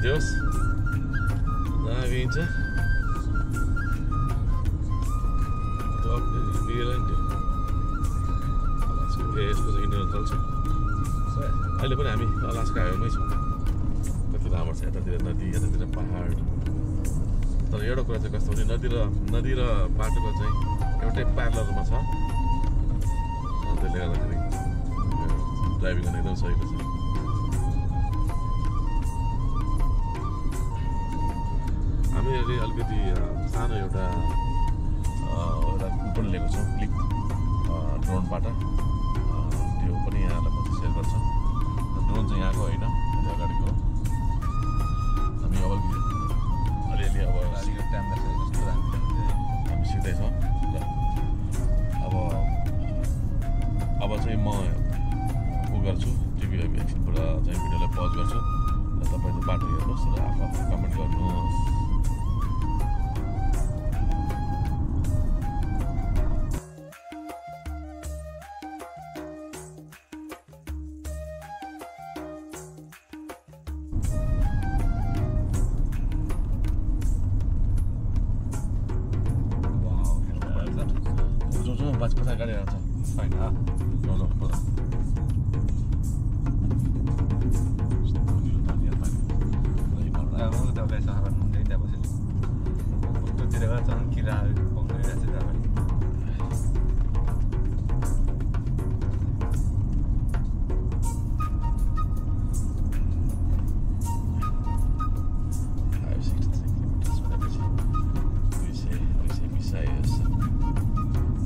देओस् दामी छ अहिले पनि हामी अलास्का हाइवेमै छौँ कति राम्रो छ यतातिर नदी यतातिर पहाड तर एउटा कुरा चाहिँ कस्तो भने नदी र बाटोको चाहिँ एउटै प्यारलरमा छ त्यसले गर्दाखेरि ड्राइभिङ गर्न एकदम सजिलो छ हामीले अलिकति सानो एउटा कुपन लिएको छौँ क्लिप ड्रोनबाट त्यो पनि यहाँलाई म सेयर गर्छु ड्रोन चाहिँ यहाँको होइन अगाडिको हामी अब अलिअलि अब टाइम लाग्छ जस्तो हामी सिक्दैछौँ ल अब चाहिँ म उ गर्छु टिभी एकछिनबाट चाहिँ भिडियोलाई पज गर्छु र तपाईँले बाटो हेर्नुहोस् र आफू कमेन्ट गर्नुहोस् पछा गाडी आउँछ होइन दबाई सहर हुँदै त्यहाँ बसेर उल्टोतिर झन् किरा पाउँदैन रहेछ अगाडि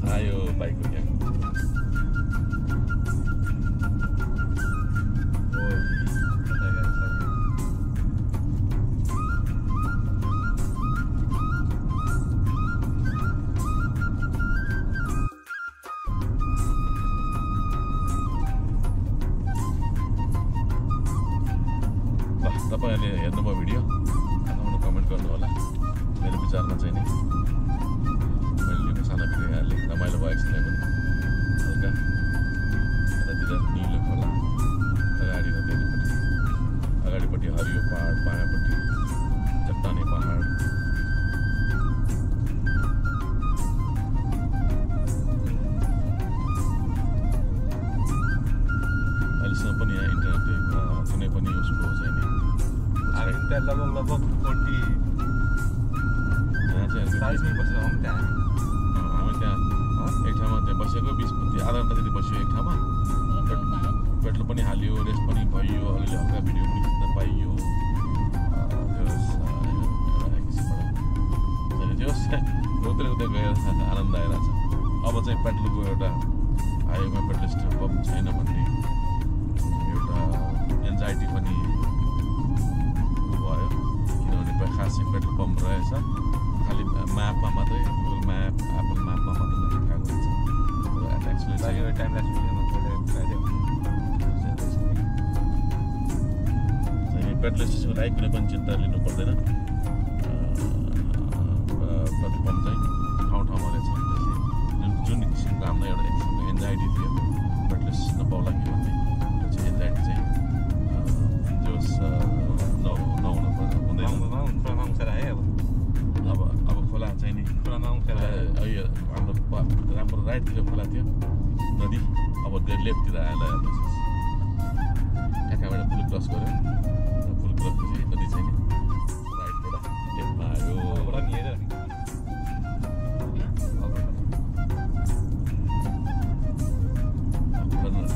आयो बाइकको यहाँ तपाईँहरूले हेर्नुभयो भिडियो आफ्नो कमेन्ट गर्नु होला मेरो विचारमा चाहिँ नि मैले लिएको सानो भिडियो हालेँ रमाइलो भएको छैन पनि हल्का यतातिर निलो खोला अगाडि र अगाडिपट्टि हरियो पहाड बायाँपट्टि चट्टाने पहाड अहिलेसम्म पनि यहाँ इन्टरनेट कुनै पनि उसको चाहिँ नि हामी त्यहाँ लगभग 40 यहाँ चाहिँ 40 मिनट बसेर आउँ त्यहाँ हामी त्यहाँ एक ठाउँमा त्यहाँ बसेको 20 आधा घन्टा जति बस्यो एक ठाउँमा पेट्रोल पनि हाल्यो रेस्ट पनि भयो अलिअलि हल्का भिडियो पनि खिच्न पाइयो त्यो उतै गएर आनन्द आइरहेको छ अब चाहिँ पेट्रोलको एउटा हाइवेमा पेट्रोल पम्प छैन भन्ने एउटा एन्जाइटी पनि भयो किनभने खासै पेट्रोल पम्प रहेछ खालि म्यापमा मात्रै गुगल म्याप एप्पल म्यापमा मात्रै देखाएको हुन्छ र एक्चुअली चाहिँ टाइम लाग्छ पेट्रोल स्टेसनको लागि कुनै पनि चिन्ता लिनु पर्दैन पेट्रोल पम्प चाहिँ ठाउँमा रहेछ त्यसले जुन किसिमको हामीलाई एउटा किसिमको एन्जाइटी थियो पेट्रोल स्टेसन नपाउला कि भन्ने त्यो चाहिँ एन्जाइटी चाहिँ जोस् नहुनु हुँदैन अब खोला चाहिँ नि हाम्रो राम्रो राइटतिर खोला थियो नदी अब लेफ्टतिर आएर ठ्याक्काबाट पुल क्रस गऱ्यो पुल क्रस चाहिँ नदी चाहिँ नि राइटबाट लेफ्टमा आयो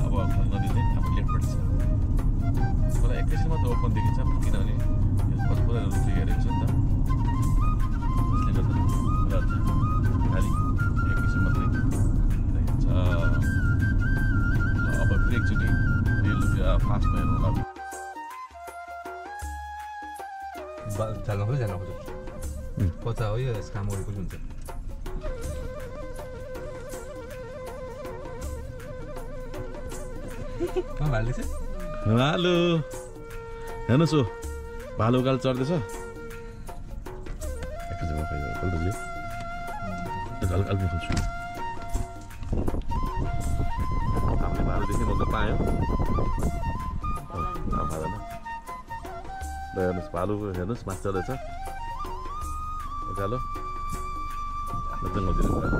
अब नदी चाहिँ अब लेफ्टपट्टि छ खोला एकैछिनमा त ओपन देखिन्छ किनभने पुरा रुटले हेरेको छ नि त त्यसले गर्दा खालि एक किसिम मात्रै देखिन्छ अब फेरि एकचोटि रेल फास्टमा हेर्नु होला जानु खोज्यो पचा हो यो काम गरेको हुन्छ भालु हेलो हेर्नुहोस् हो भालु उकालो चढ्दैछ हामीले भालुदेखि मौका पायौँ भाँदैन ल हेर्नुहोस् भालु हेर्नुहोस् माथि चढ्दैछ उकालो जङ्गलतिर गएर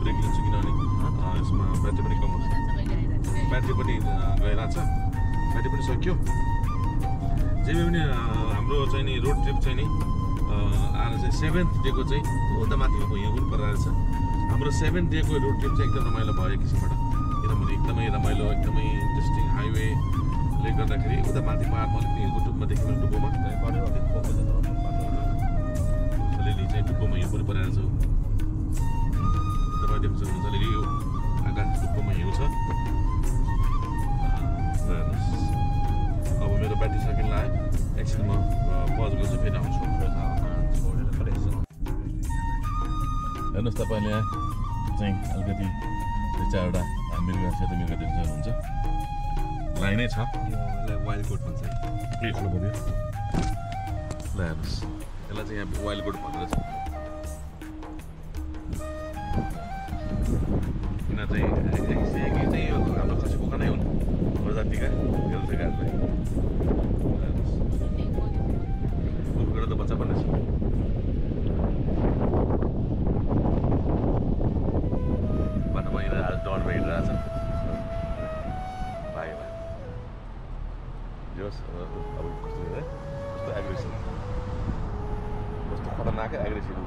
ब्रेक लिन्छु किनभने यसमा ब्याट्री पनि कम हुन्छ ब्याट्री पनि गइरहेको छ ब्याट्री पनि सक्यो जे पनि हाम्रो चाहिँ नि रोड ट्रिप चाहिँ नि आज चाहिँ 7th डेको चाहिँ उता माथि हिउँ पनि परिरहेको छ हाम्रो 7th डेको रोड ट्रिप चाहिँ एकदम रमाइलो भयो एक किसिमबाट किनभने एकदमै रमाइलो एकदमै इन्ट्रेस्टिङ हाइवेले गर्दाखेरि उता माथि पाहाडमा अलिकति हिलको टुप्पमा देख्यो भने टुप्पोमा अलिअलि चाहिँ टुप्पोमा हिउँ पनि परिरहेको छ तपाईँ देख्न सक्नुहुन्छ अलिअलि यो आकाश टुप्पोमा हिउँ छ अब मेरो ब्याट्री सकिन लाग्यो एकछिन म पज गर्छु फेरि आउँछु हेर्नुहोस् तपाईँले चाहिँ अलिकति दुई चारवटा मिर्गा सेतो मिर्गा देख्न सक्नुहुन्छ लाइनै छ वाइल्ड कोट भन्छ के खोला पऱ्यो ल हेर्नुहोस् यसलाई चाहिँ यहाँ वाइल्ड कोट भन्दो रहेछ किन चाहिँ यो हाम्रो खसी बोका नै हुन् प्रजातिका हेल्थेकाहरूलाई कुकुरको त बच्चा पनि छ बाटोमा हिँडेर आज डर हिँडिरहेछ भाइ भाइ जोस् अब कस्तो है कस्तो एग्रेसिभ कस्तो खतरनाकै एग्रेसिभ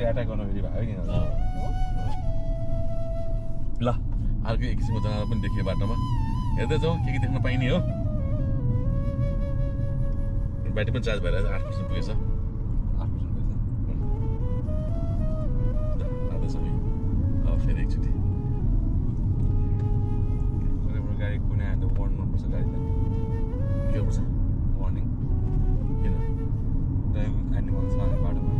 एट्याक गर्न फेरि भयो नि ल अर्को एक किसिमको जनावर पनि देखियो बाटोमा हेर्दै जाउँ के देख्न पाइने हो ब्याट्री पनि चार्ज भएर 8% पुगेछ 8% पुगेछ अब फेरि एकचोटि गाडी कुनै हाल्दा वार्न गर्नुपर्छ गाडीलाई के गर्नुपर्छ वार्निङ किन एनिमल छ बाटोमा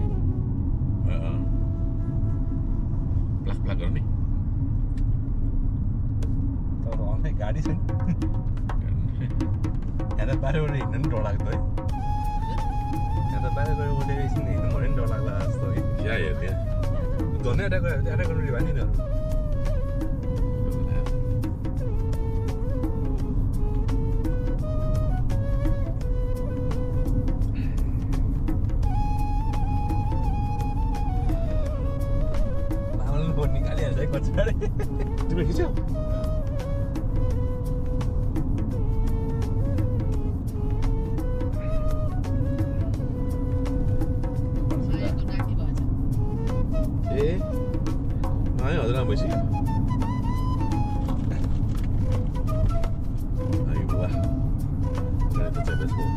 प्लाक प्लाक गर्ने तर अन्त गाडी छ नि यहाँ त बाहिरबाट हिँड्नु पनि डर लाग्दो है यहाँ त बाहिरबाट एकछिन हिँड्नु भने पनि डर लाग्ला जस्तो है क्या हेर्ने झन् एट्याक गर्नु भयो नि निकालिहाल्छ है कचडा तिमीले खिच्यौ ए आयो हजुर भइसक्यो आयो वाह गाडी त चाहिँ बेस्ट भयो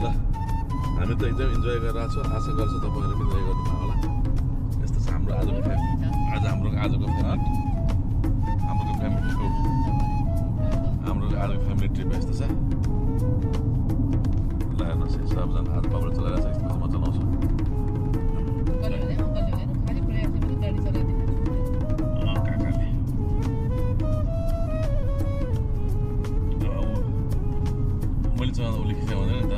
ल हामी त एकदम इन्जोय गरिरहेको छौँ आशा गर्छु तपाईँहरू पनि इन्जोय गर्नुभयो होला यस्तो छ हाम्रो आजको फ्यामिली ट्रिप यस्तो छ ल हेर्नुहोस् सबजना आज पक्रेर चलाइरहेको छ यस्तो म चलाउँछु काकाले मैले चलाउँदा उसले खिच्दा हुँदैन नि त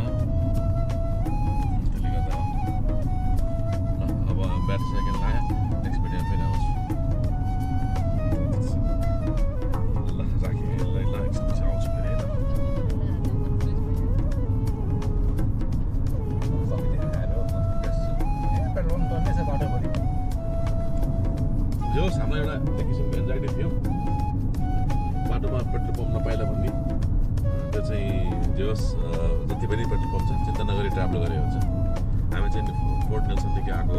त्यसले गर्दा हो ल अब ब्याट्री साइकल लाग्यो नेक्स्ट भिडियोमा फेरि आउँछु ल राखेँ यसलाई ल एकछिनपछि आउँछु फेरि है जो हाम्रो एउटा एक किसिमको एन्जाइटी थियो बाटोमा पेट्रोल पम्प नपाइला भन्ने त्यो चाहिँ जे होस् जति पनि पेट्रोल पम्प छ चिन्ता नगरी ट्राभल गरे हुन्छ हामी चाहिँ फोर्ट नेल्सनदेखि आएको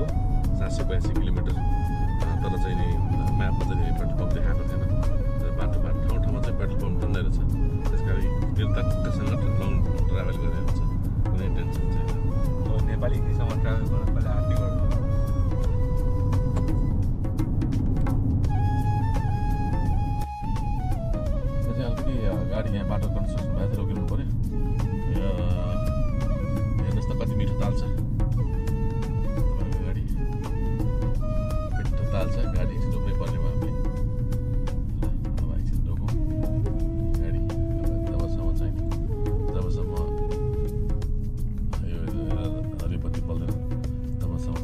782 किलोमिटर तर चाहिँ नि म्यापमा चाहिँ पेट्रोल पम्प देखाएको थिएन बाटोमा ठाउँमा चाहिँ पेट्रोल पम्प टन्नै रहेछ त्यस कारण निर्धक्कसँग लङ ट्राभल गरेर हुन्छ कुनै टेन्सन छैन नेपालीसम्म ट्राभल गर्नु पहिला आफै गर्नु गाडी यहाँ बाटो कन्स्ट्रक्सन भएर रोकिनु पऱ्यो हेर्नुहोस् त कति मिठो ताल्छ तपाईँको गाडी मिठो ताल्छ गाडी एकछिन रोक्नै पर्ने भयो हामी अब एकछिन रोकौँ गाडी तबसम्म चाहिँ जबसम्म यो हरियो बत्ती बल्दैन तबसम्म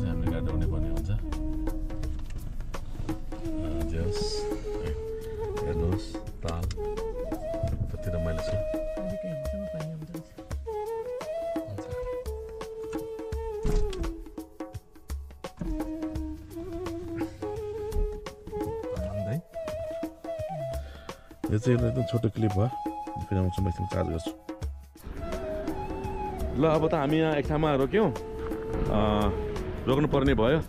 यो चाहिँ एकदम छोटो क्लिप भयो फेरि आउँछु म एकछिन चार्ज गर्छु ल अब त हामी यहाँ एक ठाउँमा रोक्यौँ रोक्नु पर्ने भयो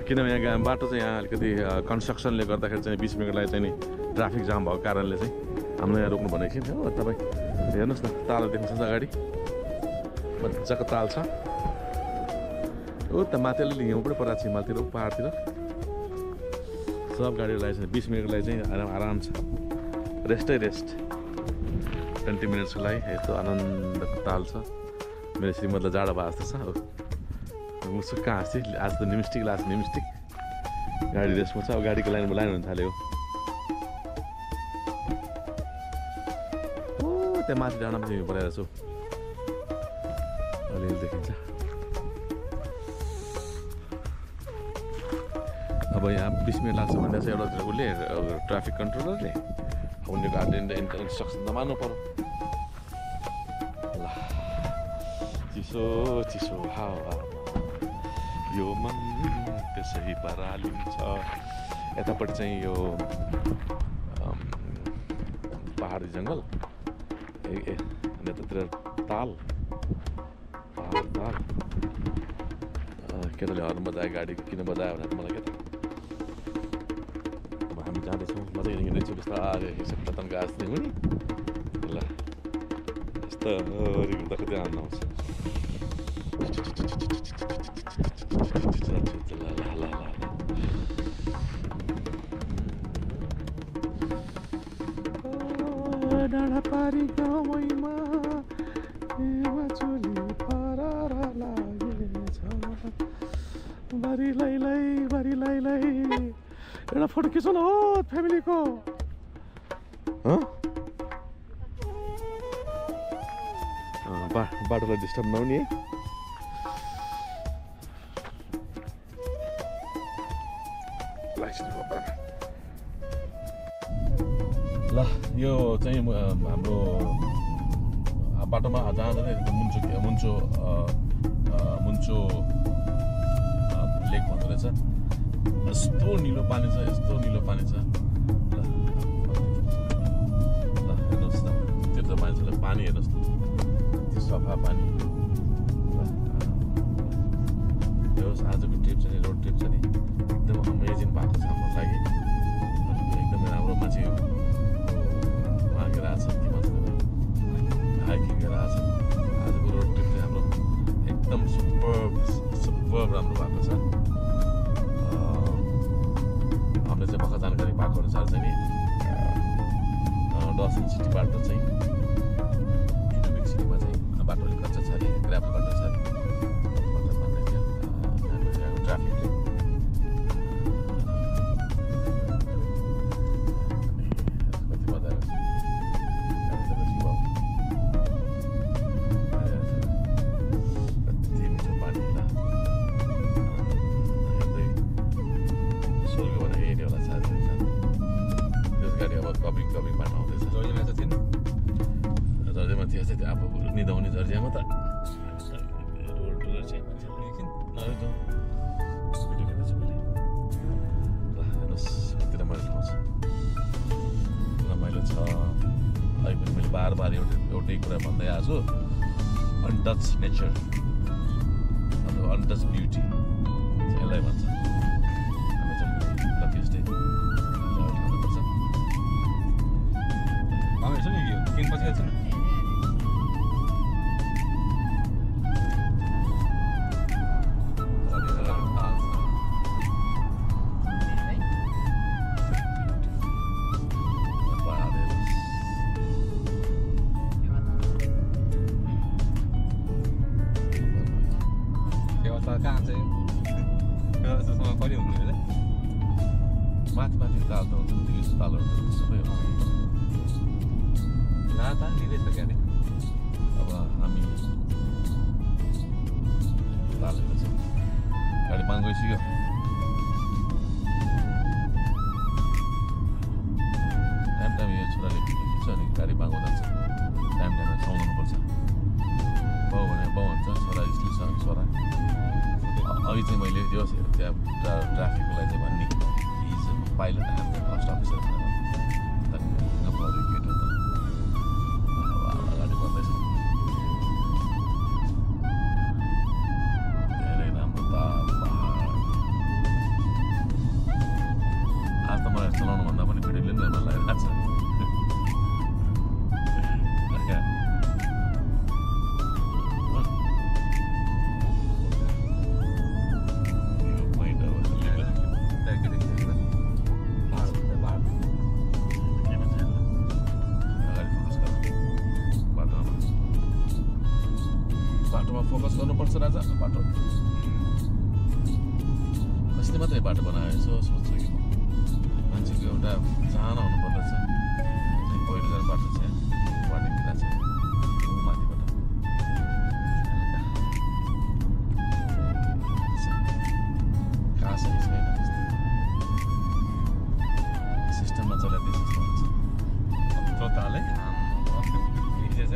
किनभने यहाँ बाटो चाहिँ यहाँ अलिकति कन्स्ट्रक्सनले गर्दाखेरि चाहिँ 20 मिनटलाई चाहिँ नि ट्राफिक जाम भएको कारणले चाहिँ हामीलाई यहाँ रोक्नु भनेको थिएन हो तपाईँ हेर्नुहोस् न ताल देख्नुहुन्छ अगाडि मजाको ताल छ हो त माथि अलिअलि हिउँ पनि परेको छ हिमालतिर पहाडतिर सब गाडीलाई चाहिँ 20 मिनटको लागि चाहिँ आराम छ रेस्टै रेस्ट 20 मिनट्सको लागि यस्तो आनन्दको ताल छ मेरो श्रीमतीलाई जाडो भयो जस्तो छ हो मुसुक्क हाँस्थे आज त निमिस्टिक लास्ट निमिस्टिक गाडी रेस्टमा छ अब गाडीको लाइनमा लाइन हुन थाल्यो हो त्यहाँ माथि डाँडामा चाहिँ परेर छु अलिअलि देखिन्छ अब यहाँ 20 मिनट लाग्छ भन्दा चाहिँ एउटा उसले ट्राफिक कन्ट्रोलरले उनीहरूको गाडीले इन्स्ट्रक्सन त मान्नु पर्यो ल चिसो चिसो हावा यो मन त्यसै परालिन्छ यतापट्टि चाहिँ यो पहाडी जङ्गल यतातिर ताल ताल केटाले हर्न बजायो गाडीको किन बजायो भनेर मलाई के त अब हामी जाँदैछौँ मजाले हिँड्दैछु बिस्तारै तन्का जस्तै हो नि ल बिस्तारै हिँड्दा कति आनन्द आउँछ डाँडा पारी गाउँमा चुली परारा लागेछ बारी लै एउटा फोटो खिच्नु हो फ्यामिलीको बाटोलाई डिस्टर्ब नहुने है ल यो चाहिँ हाम्रो बाटोमा जहाँ मुन्चो लेक भन्दो रहेछ यस्तो निलो पानी छ यस्तो निलो पानी छ ल हेर्नुहोस् न त्यो त मान्छेलाई पानी हेर्नुहोस् न त्यो सफा पानी हेर्नुहोस् आजको ट्रिप चाहिँ रोड ट्रिप चाहिँ एकदम अमेजिङ भएको छ हाम्रो लागि एकदमै राम्रो मान्छे गएर छ के भन्छ हाइकिङ गरेर आएको छ आजको रोड ट्रिप चाहिँ हाम्रो एकदम सुपर राम्रो भएको छ हामीले चाहिँ भर्खर जानकारी पाएको अनुसार चाहिँ नि डसन सिटीबाट चाहिँ क्युबेक सिटीमा चाहिँ बाटो अलिक कच्चा छ अरे ग्राभल बाटो छ अरे भन्दै थियो ट्राफिकले कति मजा आएको कति मिठो पानी ल हेर्दै स्वर्ग भने हेर्ने होला साथीहरू त्यस गाडी अब कभिङ बाटो आउँदैछ जर्जियामा चाहिँ थिएन जर्जियामा थियो चाहिँ अब निदाउने जर्जियामा त हेर्नुहोस् कति रमाइलो ठाउँ छ रमाइलो छ अहिले पनि मैले बार एउटै कुरा भन्दै आएको छु अनटच नेचर अथवा अनटच ब्युटी यसलाई भन्छ हामी चाहिँ लकिएस्ट खानुपर्छ हेर्छु नि यो किन पछि हेर्छु नि माथि ताल त हुन्छ नि त्यो तालहरू त सबै हो अब हामी तालहरू छ गाडी पाङ गइसक्यो टाइम यो छोराले खिच्छ नि गाडी पाङ जान्छ टाइममा सुहाउनुपर्छ बाउ भने बाउ हुन्छ छोरा स्कुल छ छोरा अघि चाहिँ मैले त्यो त्यहाँ ट्राफिकको लागि चाहिँ भन्ने पाइलट हाम्रो फर्स्ट अफिसर भनेर छ बाटो कसले मात्रै बाटो बनायो यसो सोच्छु कि मान्छेको एउटा चाहना हुनुपर्दछ पहिरो जाने बाटो छ बाटो किन छ माथिबाट घाँसहरू छैन सिस्टममा चलाइदिन्छ Total, ¿eh? ¿Qué dices,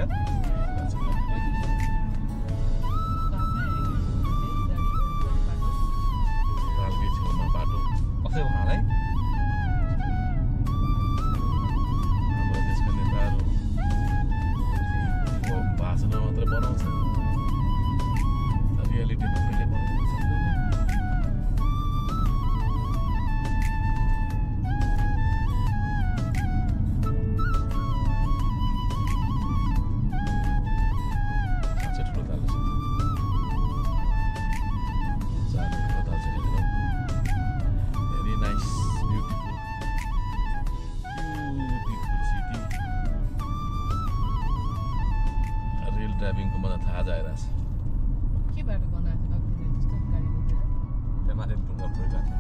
तालकै छेउमा बाटो कसै उहाँलाई हाम्रो देशका नेताहरू भाषणमा मात्रै बनाउँछ रियालिटीमा कहिले बनाउनु सक्दैन ड्राइभिङको मलाई थाहा जाइरहेछ के बाटो बनाएको छ बाबुले जस्तो गाडी बोकेर त्यहाँ माथि ढुङ्गा पुगिरहेको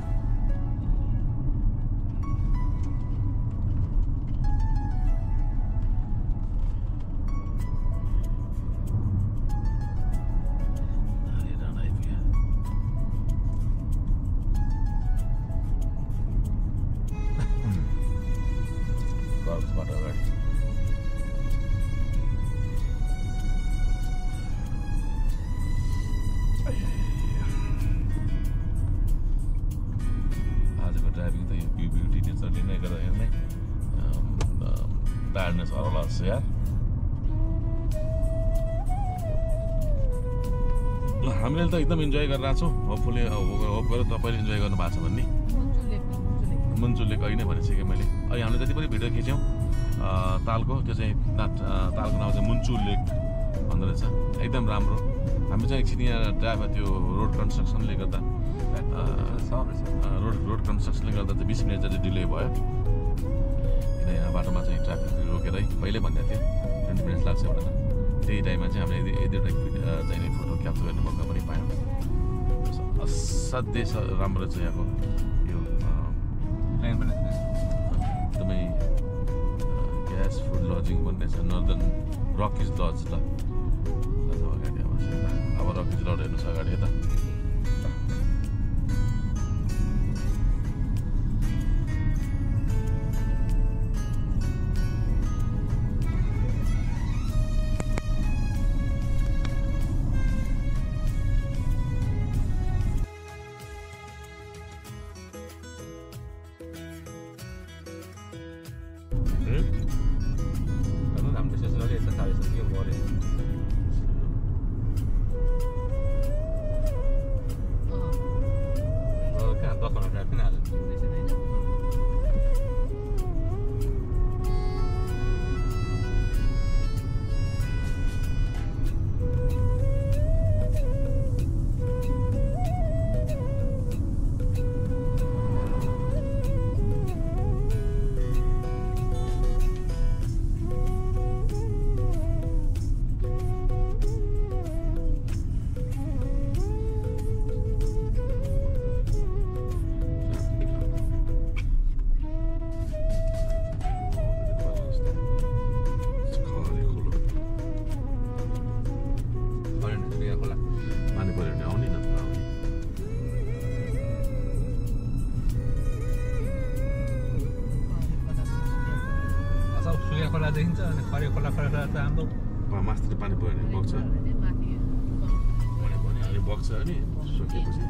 घरबाट अगाडि आजको ड्राइभिङ त यो ब्युटी नेचरले नै गर्दा नै टायर्डनेस हराउला जस्तो यार हामीले त एकदम इन्जोय गरिरहेको छौँ होपफुली होप गरेर तपाईँले इन्जोय गर्नु भएको छ भन्ने मुन्चु लेक अघि नै भनिसकेँ मैले अहिले हामीले जति पनि भिडियो खिच्यौँ तालको त्यो चाहिँ तालको नाम चाहिँ मुन्चु लेक भन्दो रहेछ एकदम राम्रो हामी चाहिँ एकछिन यहाँ ड्राइभर त्यो रोड कन्स्ट्रक्सनले गर्दा रोड कन्स्ट्रक्सनले गर्दा चाहिँ 20 मिनट जति डिले भयो किन यहाँ बाटोमा चाहिँ ट्राफिक रोकेरै पहिल्यै भनेको थियो 20 मिनट लाग्छ भनेर त्यही टाइममा चाहिँ हामीले यदि एउटा चाहिँ फोटो क्याप्चर गर्ने मौका पनि पायौँ असाध्यै राम्रो छ यहाँको यो एकदमै ग्यास फुड लजिङ भन्ने छ नर्दर्न रकिज लज ल अगाडि अब रकिज लज हेर्नुहोस् अगाडि यता हाम्रो सेसनले यता थालेछ के गरे कहाँ 10 घन्टा पनि हाल्यो खोला देखिन्छ अनि खरे खोला खरे त हाम्रो मास्तिर पानी पऱ्यो भने बग्छ भने अलि बग्छ अनि सकेपछि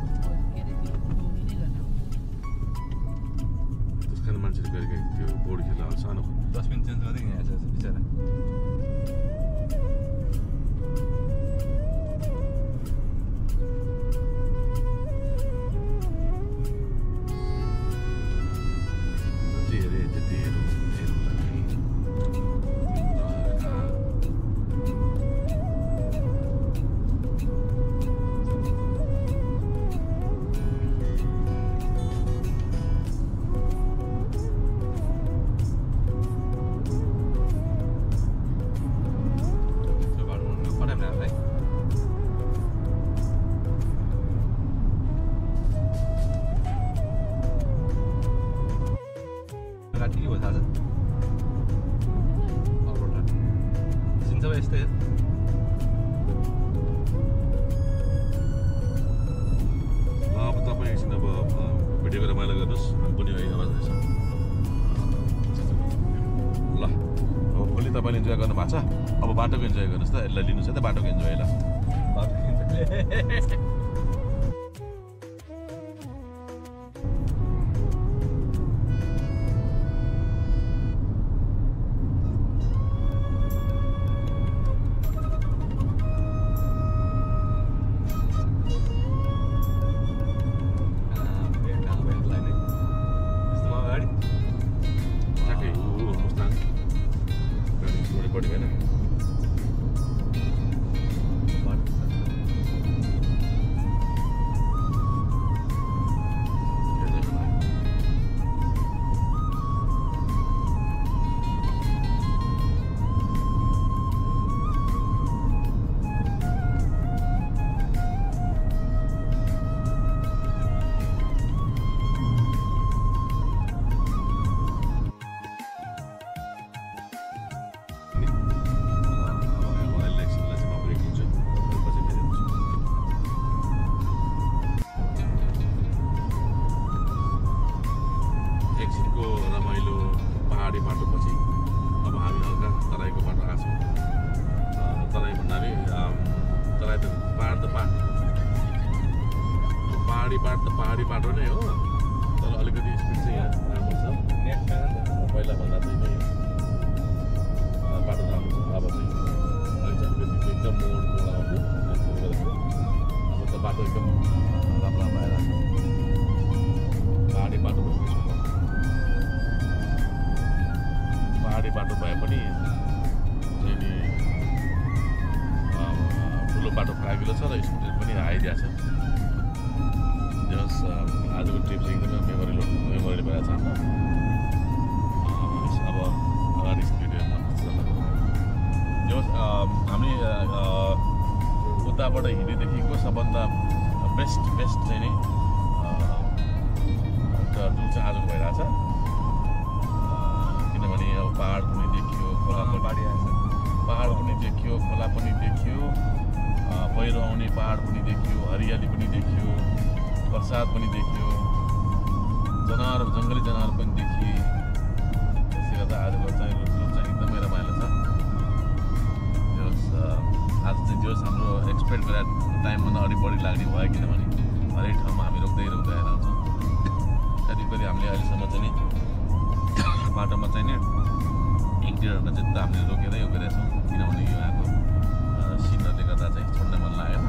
त्यस कारण मान्छेले गरेको त्यो बोर्ड खेल्दा सानो 10 मिनट चेन्ज गर्दै यहाँ बिचरा पनि है आवाज रहेछ ल अब भोलि तपाईँले इन्जोय गर्नु भएको छ अब बाटोको इन्जोय गर्नुहोस् त यसलाई लिनुहोस् है त बाटोको इन्जोय ल पहाडी बाटो नै हो तर अलिकति स्पिड चाहिँ यहाँ राम्रो छ पहिला भन्दा चाहिँ नै बाटो राम्रो छ अब चाहिँ अलिकति एकदम मोड आउँथ्यो अब त बाटो एकदम राम्रो भएर पहाडी बाटो पहाडी बाटो भए पनि चाहिँ नि ठुलो बाटो फ्रागिलो छ र स्पिड पनि आइदिएको छ जस आजको ट्रिप चाहिँ एकदमै मेमोरेबल भएर छ अब अगाडि स्पिड जस हामी उताबाट हिँडेदेखिको सबभन्दा बेस्ट चाहिँ नि जुन चाहिँ आजको भइरहेछ किनभने अब पहाड पनि देखियो खोला पनि देखियो खोला पनि देखियो पहिरो आउने पहाड पनि देखियो हरियाली पनि देखियो बरसात पनि देखियो जङ्गली जनावर पनि देखिए त्यसले गर्दा आजको चाहिँ रुट चाहिँ एकदमै रमाइलो छ आज चाहिँ जोस् हाम्रो एक्सपेक्ट गरेर टाइमभन्दा अलिक बढी लाग्ने भयो किनभने हरेक ठाउँमा हामी रोक्दै आएर आउँछौँ कतिपय हामीले अहिलेसम्म चाहिँ नि बाटोमा चाहिँ नि एक डेढ घन्टा चाहिँ हामीले रोकेरै छौँ किनभने यो यहाँको सिनहरूले गर्दा चाहिँ छोड्नै मन लागेन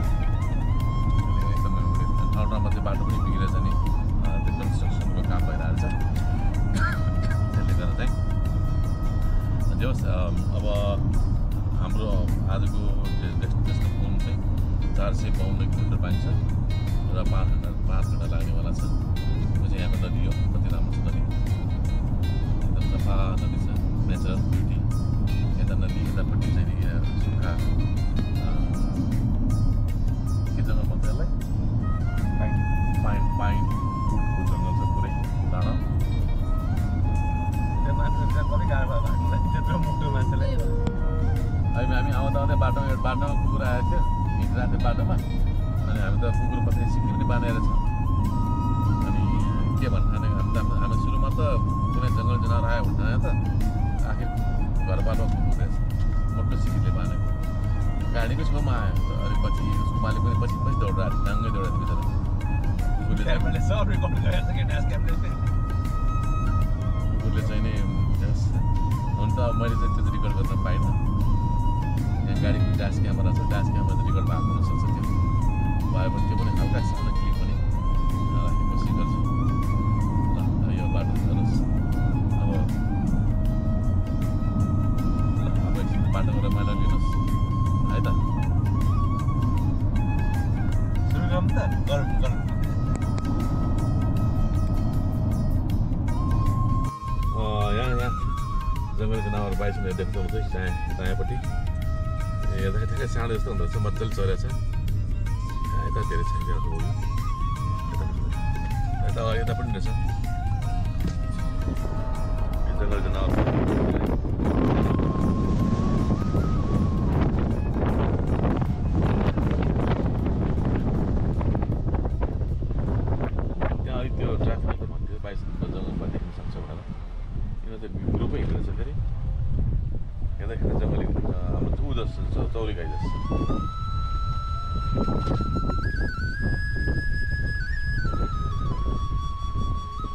एकदमै ठाउँमा चाहिँ बाटो पनि बिग्रेछ नि त्यो कन्स्ट्रक्सनको काम भइरहेको छ त्यसले गर्दा चाहिँ जोस् अब हाम्रो आजको डेस्टिनेसन चाहिँ 452 किलोमिटर पाइन्छ र 5 घन्टा लाग्नेवाला छ त्यो चाहिँ यहाँको नदी हो कति राम्रो छ नदी एकदम सफा नदी छ नेचरल ब्युटी यता नदी यतापट्टि चाहिँ सुक्खा के जग्गा भन्छ यसलाई पाइन फुटको जङ्गल छ पुरै टाढा हामी आउँदा बाटोमा कुकुर आएको थियो हिँडिरहेको थियो बाटोमा अनि हामी त कुकुर पछि सिक्ने पनि बाँधेर छ अनि के भन्नु हामी सुरुमा त कुनै जङ्गल जनावर आयो भन्दैन त आखिर घरपालुवा कुकुर रहेछ मोटो सिक्कीले बाँधेको गाडीको छेउमा आयो अनि पछि उसको मालिक पनि पछि दौडेर आएको डाङ्गै दौडेको थियो कुकुरले चाहिँ नि हुन त मैले चाहिँ त्यो रिकर्ड गर्न पाइनँ यहाँ गाडीको ड्यास क्यामेरा छ ड्यास क्यामेरा त रिकर्ड भएको हुनसक्छ त्यो भयो भने त्यो पनि हल्का सानो क्लिप पनि राखेपछि गर्छु ल यो बाटो हेर्नुहोस् अब एकछिन बाटोको रमाइलो लिनुहोस् है त सुरु गरौँ त गरौँ यहाँ जङ्गली जनावर बाइसले देख्न सक्नुहुन्छ दायाँपट्टि हेर्दाखेरि ठ्याक्कै साँडो जस्तो हुँदो रहेछ मजाले चरेछ यता धेरै छ यता पनि रहेछ जङ्गली जनावर त्यहाँ अलिक त्यो ट्राफिक त भन्थ्यो बाइस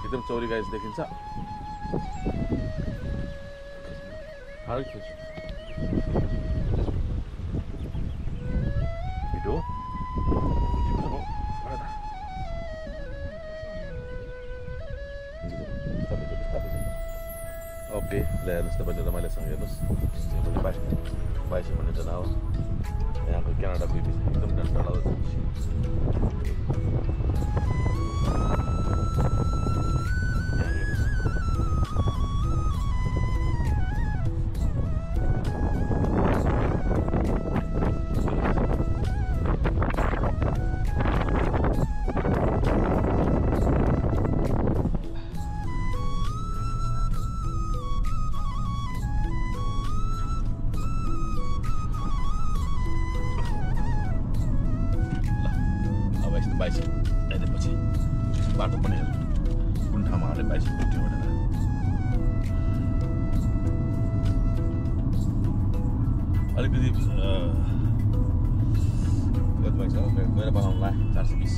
एकदम चौरी गाइस देखिन्छ भिडियो ओके ल हेर्नुहोस् तपाईँले रमाइलोसँग हेर्नुहोस् बाइस भन्ने जनावर यहाँको क्यानाडा बेबी एकदम डरलाग्दो बाटो पनि हेर्नु कुन ठाउँमा हाले बाइस पुग्थ्यो भनेर अलिकति कति पैसा गएर बनाउनुलाई 420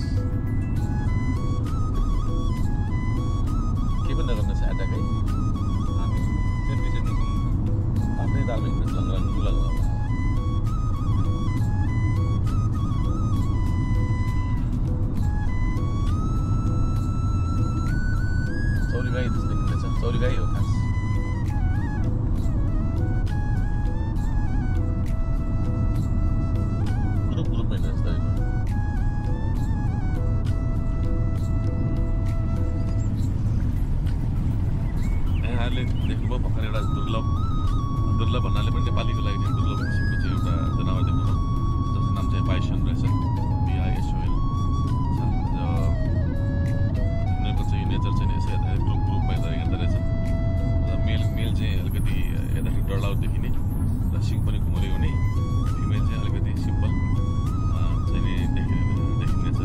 के पनि नगर्नु छ आटाकै आफ्नै दालमा इन्ट्रेस्ट लगाउनु चौरी गाई हो खास ग्रुपमा हिँड्छ यहाँहरूले देख्नुभयो भर्खर एउटा दुर्लभ भन्नाले पनि नेपालीको लागि दुर्लभ किसिमको चाहिँ एउटा जनावर देख्नुभयो जसको नाम चाहिँ बाइसन रहेछ BISON उनीहरूको चाहिँ नेचर चाहिँ यसो ग्रुपमा हेर्दा रहेछ मेल चाहिँ अलिकति हेर्दाखेरि डरलाग्दो देखिने र सिङ पनि घुमोले हुने फिमेल चाहिँ अलिकति सिम्पल चाहिँ नि देखिनेछ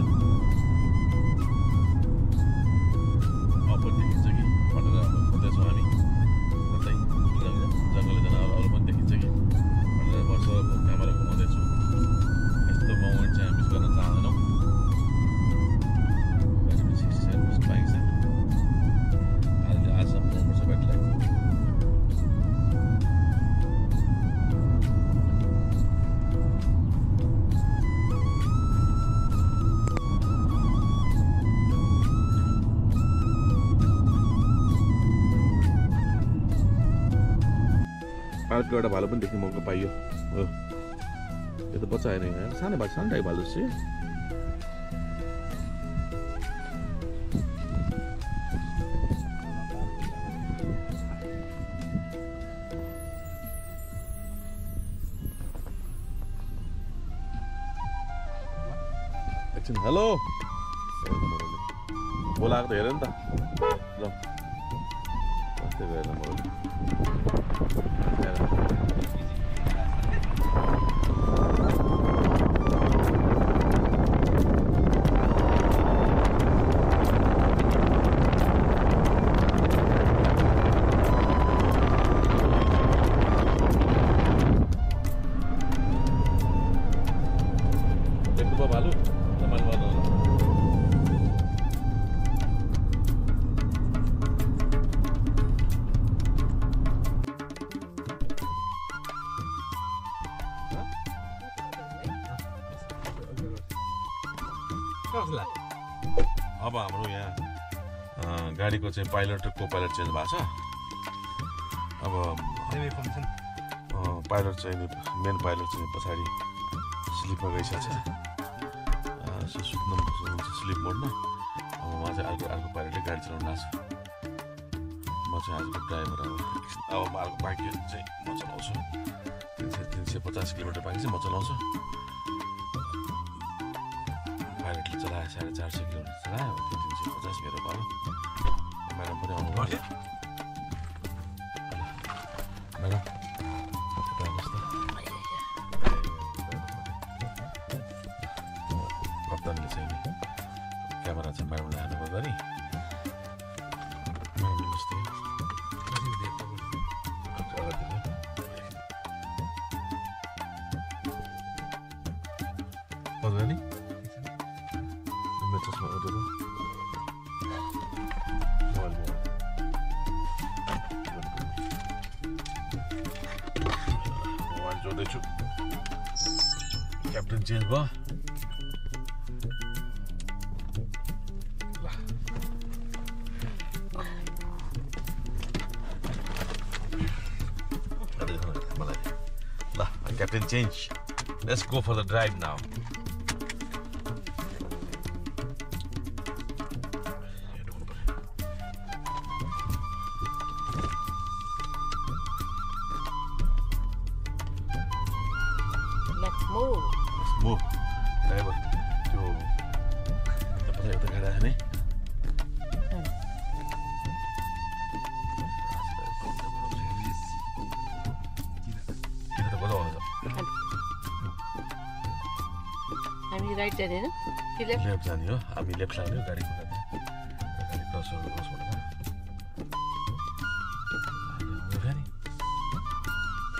अपन देखिन्छ कि भनेर खोज्दैछौँ हामी कतै जङ्गली जनावर अरू पनि देखिन्छ कि भनेर वर्ष क्यामेरा घुमाउँदैछु यस्तो मोमेन्ट चाहिँ मिस गर्न चाहँदैनौँ 67% पाइन्छ आजसम्म पर्छ ब्याट्रीलाई पार्कको एउटा भालु पनि देख्ने मौका पाइयो हो यो त बच्चा होइन यहाँ सानो टाइप भालु चाहिँ एकछिन हेलो बोलाएको त हेर नि त ल त्यस्तै गएर देख्नुभयो भालु रमाइलो गर्नु अब हाम्रो यहाँ गाडीको चाहिँ पाइलट र को पाइलट चेन्ज भएको छ अब पाइलट चाहिँ मेन पाइलट चाहिँ पछाडि स्लिपमा गइसकेको छ सुत्नु स्लिप मोडमा अब उहाँ चाहिँ अर्को पाइलटले गाडी चलाउनु लाग्छ म चाहिँ आजको ड्राइभर अब अर्को बाँकी चाहिँ म चलाउँछु 350 किलोमिटर बाँकी चाहिँ म चलाउँछु पाइलटले चलायो 450 किलोमिटर चलायो 350 मेरो भयो म्याडम पनि आउनु पर्यो म्याडम कप्तानले चाहिँ क्यामेरा चाहिँ म्याडमलाई हाल्नुभयो नि म्याडमले जस्तै नि क्याप्टेन चेन्ज भयो Captain change. Let's go for the drive now. Let's move. Let's move. Driver. त्यो तपाईले उता गाडा छ नि हामी राइट जाने हैन कि लेफ्ट लेफ्ट जाने हो हामी लेफ्ट लाग्ने हो गाडी कुदाउने गाडी क्रस गर्नुपर्छ गाडी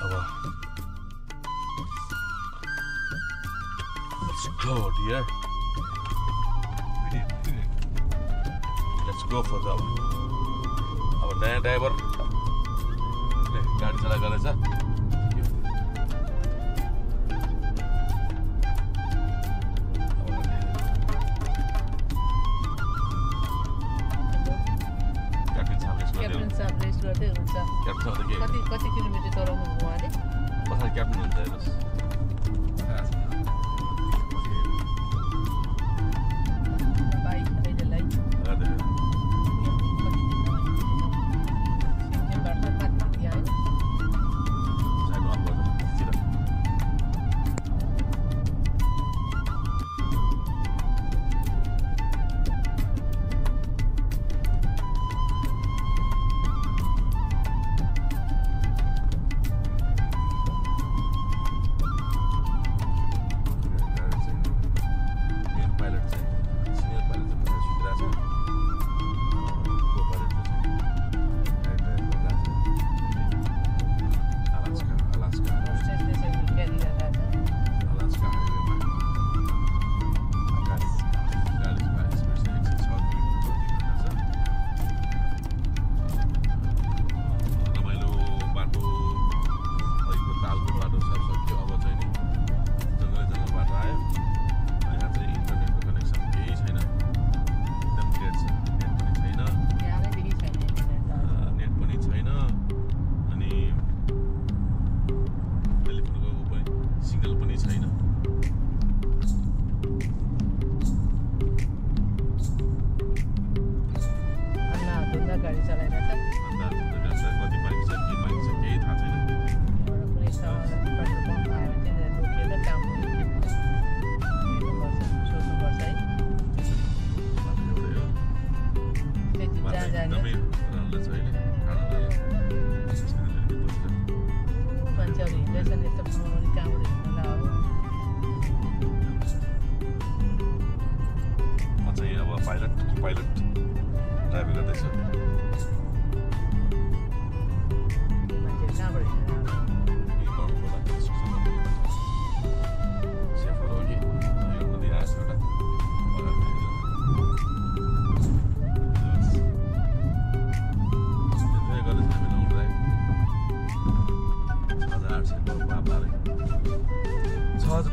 अब let's go dear let's go for the अब नयाँ ड्राइभर गाडी चला गरेछ कति किलोमिटर चलाउनु उहाँले बसाइ क्याप्टन हुन्छ हेर्नुहोस् बाइक अहिलेलाई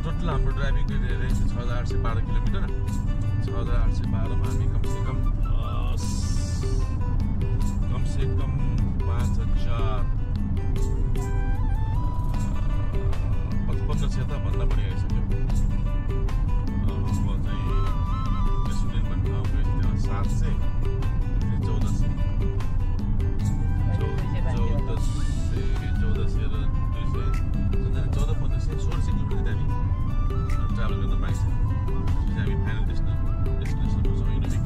टोटल हाम्रो ड्राइभिङ रेन्ज 6812 किलोमिटर 6812 मा हामी कम से कम 5055 छ त भन्दा बढी आइसक्यो अब चाहिँ रेस्टुरेन्ट पनि ठाउँको 700 1400 किलोमिटर हामी ट्राभल गर्न पाइन्छ हामी फाइनल डेस्टिनेसन पुग्छौँ युनिक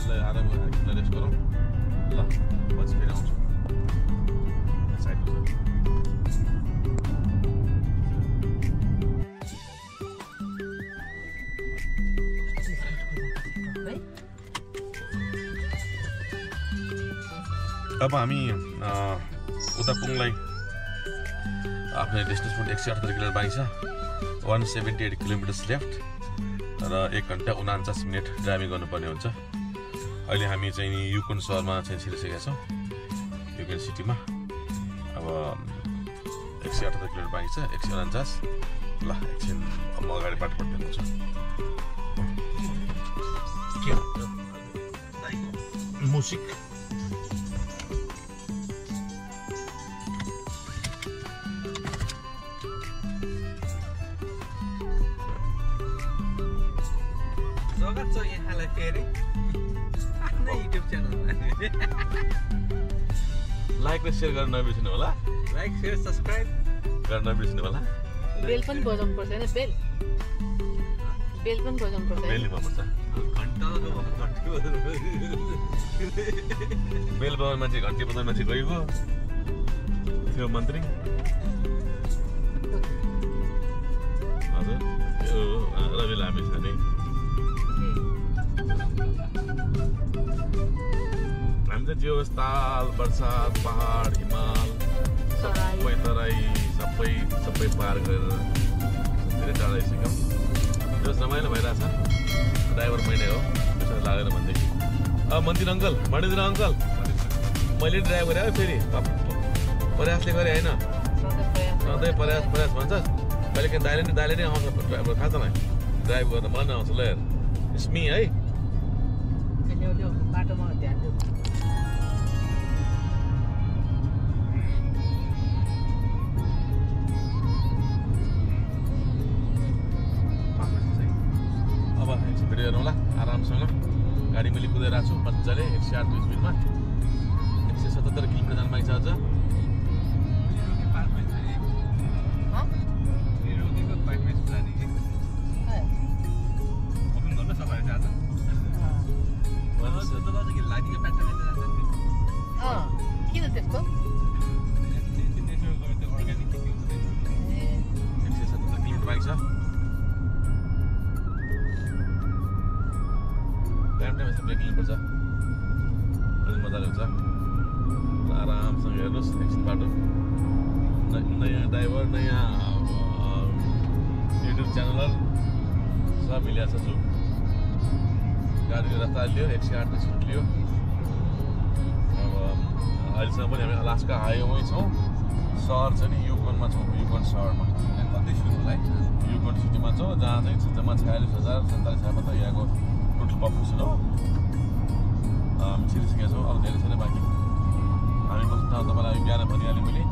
ल आराम गरेर रेस्ट गरौँ ल पछि फेरि आउँछौँ अब हामी उता पुङलाई आफ्नो डेस्टिनेसन 178 किलोमिटर बाँकी छ 178 किलोमिटर्स लेफ्ट र 1 घन्टा 49 मिनट ड्राइभिङ गर्नुपर्ने हुन्छ अहिले हामी चाहिँ युकोन सहरमा चाहिँ छिरिसकेका छौँ युकोन सिटीमा अब 178 किलोमिटर बाँकी छ 149 ल एकछिन म अगाडि बाटो देखाउँछु म्युजिक स्वागत छ यहाँलाई फेरि आफ्नै युट्युब च्यानलमा लाइक र सेयर गर्न नबिर्सिनु होला लाइक सेयर सब्सक्राइब गर्न नबिर्सिनु होला बेल पनि बजाउनु पर्छ हैन बेल पनि बजाउनु पर्छ बेल बजाउनुपर्छ बेल बजाउने मान्छे घन्टी बजाउने मान्छे गएको थियो मन्त्री हजुर यो रवि लामी छ नि हामी चाहिँ जो ताल बर्सात पहाड हिमाल सबै तराई सबै पार गरेर धेरै टाढा आइसक्यौँ जो रमाइलो भइरहेछ ड्राइभर मैले हो त्यसो लागेर भनेदेखि मन्दिर अङ्कल मणिन्द्र अङ्कल मैले ड्राइभ गरेँ फेरि प्रयासले गरेँ होइन सधैँ प्रयास भन्छस् कहिले काहीँ दाइले नै आउँछ ड्राइभर थाहा छ न ड्राइभ गर्दा मन आउँछ ल स्मी है बाटोमा ध्यान दिऊ अब एकछिन भिडियो हेरौँ ल आरामसँग गाडी मैले कुदाइरहेको छु मजाले 108 स्पिडमा 177 किलोमिटर जानु बाँकी छ अझ किन त्यस्तो 177 किलोमिटर बाँकी छ टाइम यसो ब्रेक लिनुपर्छ अलिक मजाले हुन्छ आरामसँग हेर्नुहोस् एकछिन बाटो नयाँ ड्राइभर नयाँ युट्युब च्यानलर सब मिलेको छ जो गाडीले रफ्तार लियो 108 स्पिड लियो अब अहिलेसम्म पनि हामी अलास्का हाइवेमै छौँ सहर चाहिँ नि युकोनमा छौँ युकोन सहरमा कतै सुरु है युकोन सिटीमा छौँ जहाँ चाहिँ जम्मा 46,000-47,000 यहाँको टोटल पपुलेसन हो हामी छिरिसकेका छौँ अब धेरै छैन बाँकी हामी बस्ने ठाउँ तपाईँलाई बिहान भनिहालेँ मैले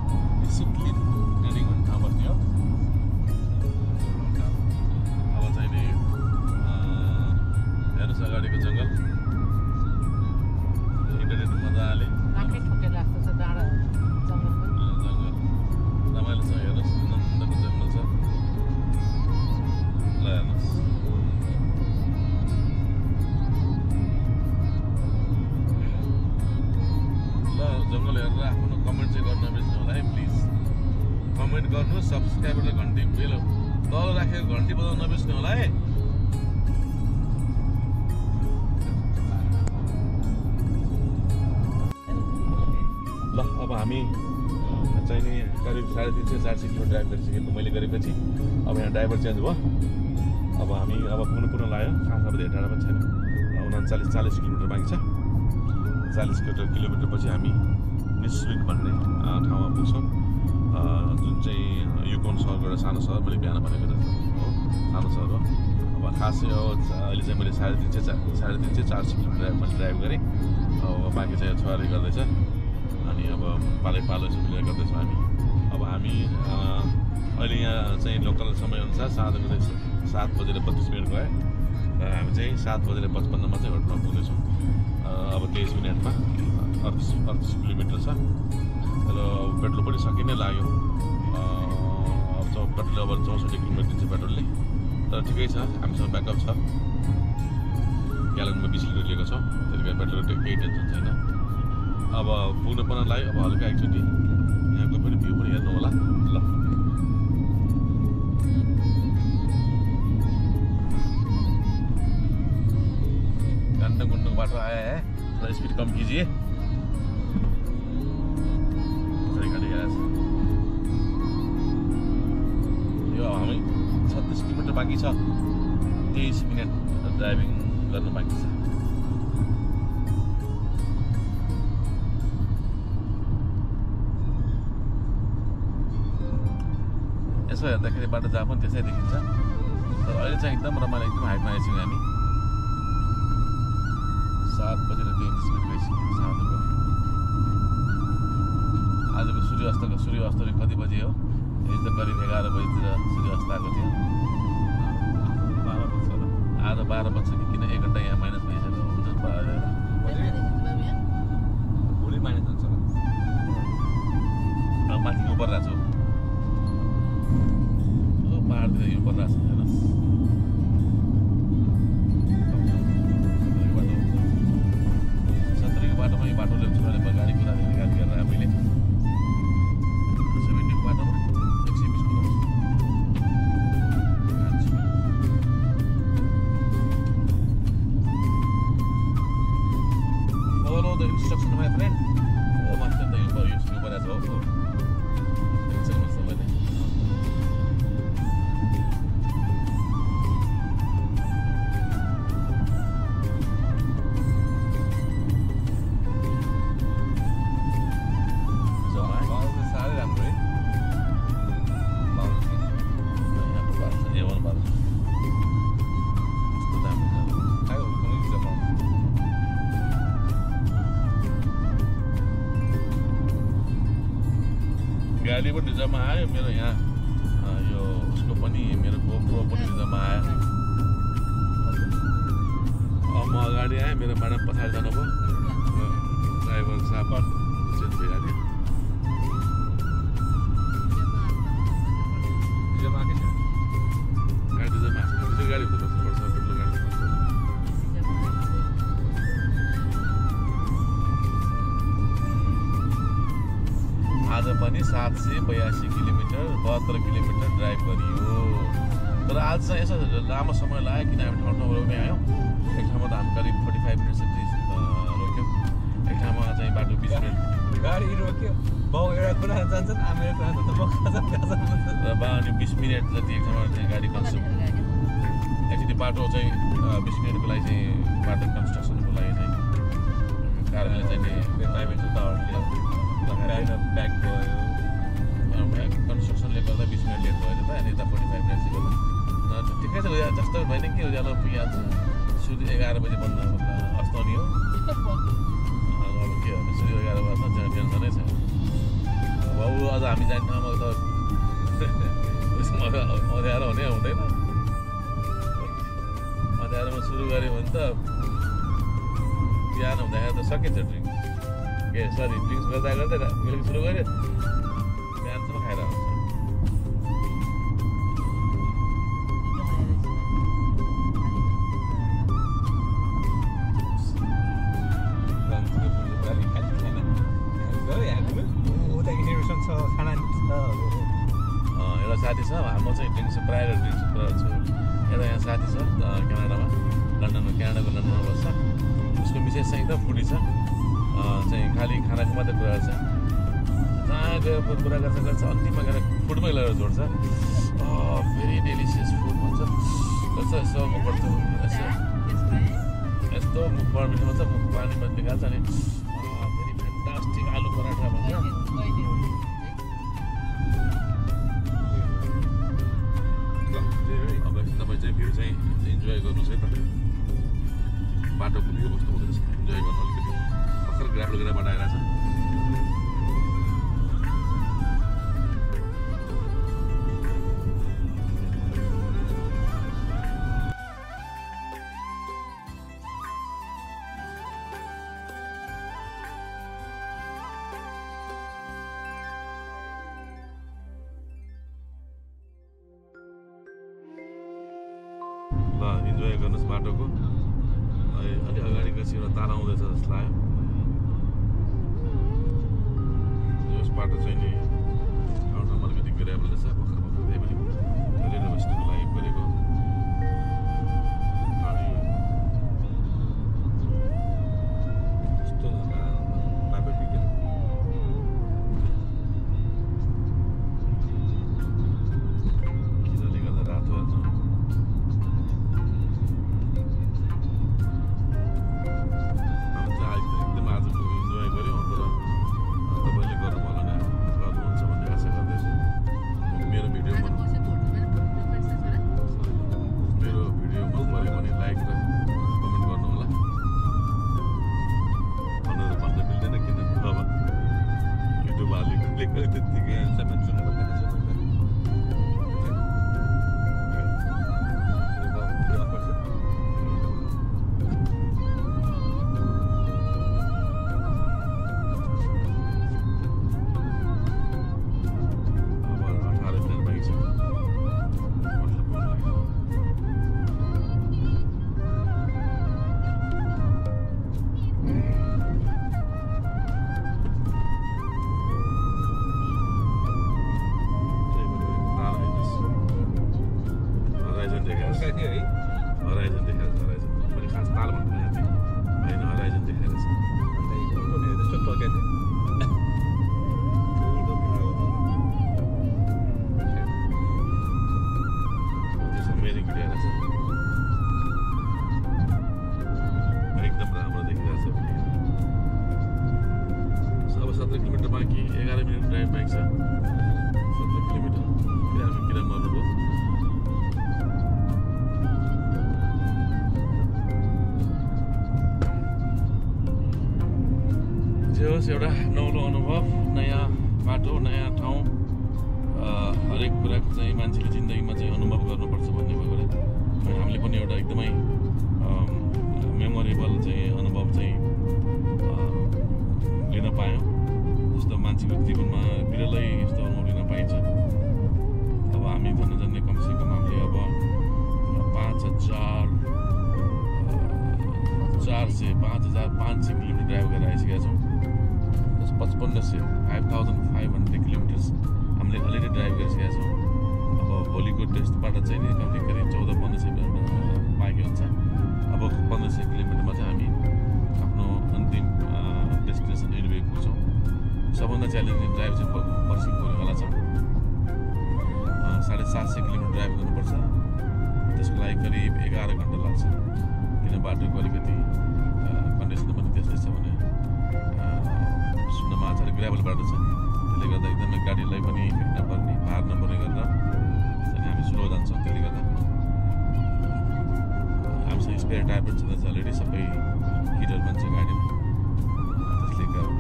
सिक्ली ट्रेडिङ भन्ने ठाउँ बस्ने हो अब चाहिँ नि हेर्नुहोस् अगाडिको जङ्गल इन्टरनेट मजाले नाकै ठोकेर जस्तो छ डाँडा जङ्गल पनि जङ्गल रमाइलो छ हेर्नुहोस् नन्दको जङ्गल छ ल हेर्नुहोस् जङ्गल हेरेर आफ्नो कमेन्ट चाहिँ गर्न नबिर्स्नु होला है प्लिज कमेन्ट गर्नु सब्सक्राइब र घन्टी बेल तल राखेर घन्टी बजाउन नबिर्स्नु होला है ल अब हामी चाहिँ नि करिब 350-400 किलोमिटर ड्राइभ गरिसकेको मैले गरेपछि अब यहाँ ड्राइभर चेन्ज भयो अब हामी अब पुनः लाग्यो खास अब धेरै टाढा पनि छैन 39-40 किलोमिटर बाँकी छ 40 किलोमिटर पछि हामी निस्विन भन्ने ठाउँमा पुग्छौँ जुन चाहिँ युकोन सहरको एउटा सानो सहर मैले बिहान भनेको जस्तो हो सानो सहर हो अब खासै हो अहिले चाहिँ मैले 350-400 किलोमिटर मैले ड्राइभ गरेँ अब बाँकी चाहिँ छोराले गर्दैछ अनि अब पालो यसो मिलेर गर्दैछौँ हामी अब हामी अहिले यहाँ चाहिँ लोकल समयअनुसार साँझको चाहिँ 7:32 गयो र हामी चाहिँ 7:55 चाहिँ होटलमा पुग्नेछौँ अब 23 मिनटमा 38 किलोमिटर छ र पेट्रोल पनि सकि नै लाग्यो अब पेट्रोल अब 64 किलोमिटर दिन्छ पेट्रोलले तर ठिकै छ हामीसँग ब्याकअप छ ग्यालनमा 20 लिटर लिएको छौँ त्यति बेला पेट्रोलको केही टेन्सन छैन अब पुग्नु पर्न लाग्यो अब हल्का एकचोटि यहाँको पनि भ्यू पनि हेर्नु होला ल गन्डक गुन्डक बाटो आया है थोड़ा स्पीड कम कीजिए यो हामी 36 किलोमिटर बाँकी छ 23 मिनट ड्राइभिङ गर्नु बाँकी छ यसो हेर्दाखेरि बाटो जहाँ पनि त्यसै देखिन्छ तर अहिले चाहिँ एकदम रमाइलो एकदम हाइटमा आइसक्यौँ हामी 7:33 भइसक्यो साँझको आजको सूर्यास्त कति बजे हो हिजो त करिब 11 बजीतिर सूर्यास्त आएको थियो 12 बज्छ होला आज 12 बज्छ कि किन 1 घन्टा यहाँ माइनस भइसक्यो हुन्छ भोलि माइनस हुन्छ होला अब माथि उपर राख्छु पहाडतिर यो उपर राख्छु हेर्नुहोस् सत्तरीको बाटोमा यो बाटो ल्याउँछु भने गाडी कुदाएर गाडी गरेर हामीले 70 को बाटोमा 120 कुदाउँछु Follow the instruction, my friend. Oh, master, the Uber as well. गाडी पनि रिजर्भमा आयो मेरो यहाँ यो उसको पनि मेरो गोप्रो पनि रिजर्भमा आयो अब म अगाडि आएँ मेरो म्याडम पछाडि जानुभयो ड्राइभर साहब चेन्ज भइहाल्यो रिजर्भमा आएको छ गाडी रिजर्भमा त्यो गाडी हुँदो रहेछ ठुलो गाडी आज पनि 782 किलोमिटर 72 किलोमिटर ड्राइभ गरियो तर आज चाहिँ यसो लामो समय लाग्यो किन हामी ठाउँ ठाउँमा आयौँ एक ठाउँमा त हामी करिब 45 मिनट जति रोक्यौँ एक ठाउँमा चाहिँ बाटो 20 मिनट गाडी रोक्यो बाउ एउटा कुरा जान्छन् आमा एउटा कुरा जान्छ र बा अनि 20 मिनट जति एक ठाउँमा चाहिँ गाडी कन्स्ट्रक्सन एक्चुअली बाटो चाहिँ 20 मिनटको लागि चाहिँ बाटो कन्स्ट्रक्सनको लागि चाहिँ कारणले चाहिँ प्राइभेट उताहरूले ब्याक भयो कन्स्ट्रक्सनले गर्दा 20 मिनट लेट भयो त अनि यता 45 मिनट चाहिँ गर्दा ठिकै छ जस्तो भएन कि उज्यालो पुगिहाल्छ सूर्य 11 बजी बन्द अस्ताउने हो अब के भन्नु सूर्य 11 बज्दा टेन्सनै छ अब अझ हामी जाने ठाउँमा त अँध्यारो हुने हुँदैन अँध्यारोमा सुरु गऱ्यो भने त बिहान हुँदाखेरि त सकिन्छ ड्रिङ्क सरी ड्रिङ्क्स गर्दा गर्दै बेलुका सुरु गऱ्यो बिहानसम्म खाएर आउँछ एउटा साथी छ म चाहिँ ड्रिङ्क्स प्रायः ड्रिङ्क्स छु एउटा यहाँ साथी छ क्यानाडामा क्यानाडाको लन्डनमा बस्छ उसको मिसेस चाहिँ एकदम फुडी छ चाहिँ खालि खानाको मात्रै कुरा गर्छ जहाँ गएर कुरा गर्छ अन्तिममा गएर फुडमै लगेर जोड्छ भेरी डेलिसियस फुड भन्छ कस्तो यस्तो मुखबाट यस्तो मुखबाट मिठो भन्छ मुख पानीमा निकाल्छ अनि भेरी फ्यान्टास्टिक आलु पराठा भन्छ अब तपाईँ चाहिँ भ्यू चाहिँ इन्जोय गर्नुहोस् है त बाटोको भ्यू कस्तो हुँदो रहेछ इन्जोय गर्नु अलिकति भर्खर ग्राफल गरेर बाटो आइरहेछ ल इन्जोय गर्नुहोस् बाटोको अलि अगाडि गएपछि एउटा तारा आउँदैछ जस्तो लाग्यो यस बाटो चाहिँ नि ठाउँ ठाउँमा अलिकति ग्राभल रहेछ भर्खर त्यही पनि रेनोभेसनको लागि गरेको अनि त्यस्तो बाटो बिग्रेको किनले गर्दा रातो हेर्नु एकदम आजको इन्जोय गऱ्यौँ तर तपाईँले गर्नु होला गर्नुहुन्छ भन्ने आशा गर्दैछु मेरो भिडियो मेरो भिडियो मन पऱ्यो भने लाइक र कमेन्ट गर्नु होला भनेर भन्न मिल्दैन किनभने अब युट्युब हालेको क्लिक गरे त्यत्तिकै सामान सुन्नु पर्दैन हराइजन देखाएको छ हराइजन मैले खास ताल भन्नु यहाँ थिएँ होइन हराइजन देखाएको छ अमेजिङ भिडियो रहेछ एकदम राम्रो देखिरहेको छ अब 17 किलोमिटर बाँकी 11 मिनट ड्राइभ बाँकी छ 17 किलोमिटर किन मर्नुभयो होस् एउटा नौलो अनुभव नयाँ बाटो नयाँ ठाउँ हरेक कुराको चाहिँ मान्छेले जिन्दगीमा चाहिँ अनुभव गर्नुपर्छ भन्ने भएर हामीले पनि एउटा एकदमै मेमोरेबल चाहिँ अनुभव चाहिँ लिन पायौँ जस्तो मान्छेको जीवनमा बिरलै यस्तो अनुभव लिन पाइन्छ अब हामी झन्डै कमसेकम हामीले अब 5,500 किलोमिटर ड्राइभ गरेर आइसकेका छौँ 5,500 किलोमिटर्स हामीले अलरेडी ड्राइभ गरिसकेका छौँ अब भोलिको टेस्टबाट चाहिँ नि करिब 1400-1500 बाँकी हुन्छ अब 1500 किलोमिटरमा चाहिँ हामी आफ्नो अन्तिम डेस्टिनेसन एरिया पुग्छौँ सबभन्दा च्यालेन्जिङ ड्राइभ चाहिँ पर्सि कोरेवाला छ 750 किलोमिटर ड्राइभ गर्नुपर्छ त्यसको लागि करिब 11 घन्टा लाग्छ किन बाटोको अलिकति कन्डिसन पनि त्यस्तै छ भने सुन्नमा आचार्य ग्राभल बाटो छ त्यसले गर्दा एकदमै गाडीलाई पनि इफेक्ट नपर्ने भार नपर्ने गरेर हामी स्लो जान्छौँ त्यसले गर्दा हामीसँग स्पेयर टायर पनि छँदैछ अलरेडी सबै हिटर पनि छ गाडीमा त्यसले गर्दा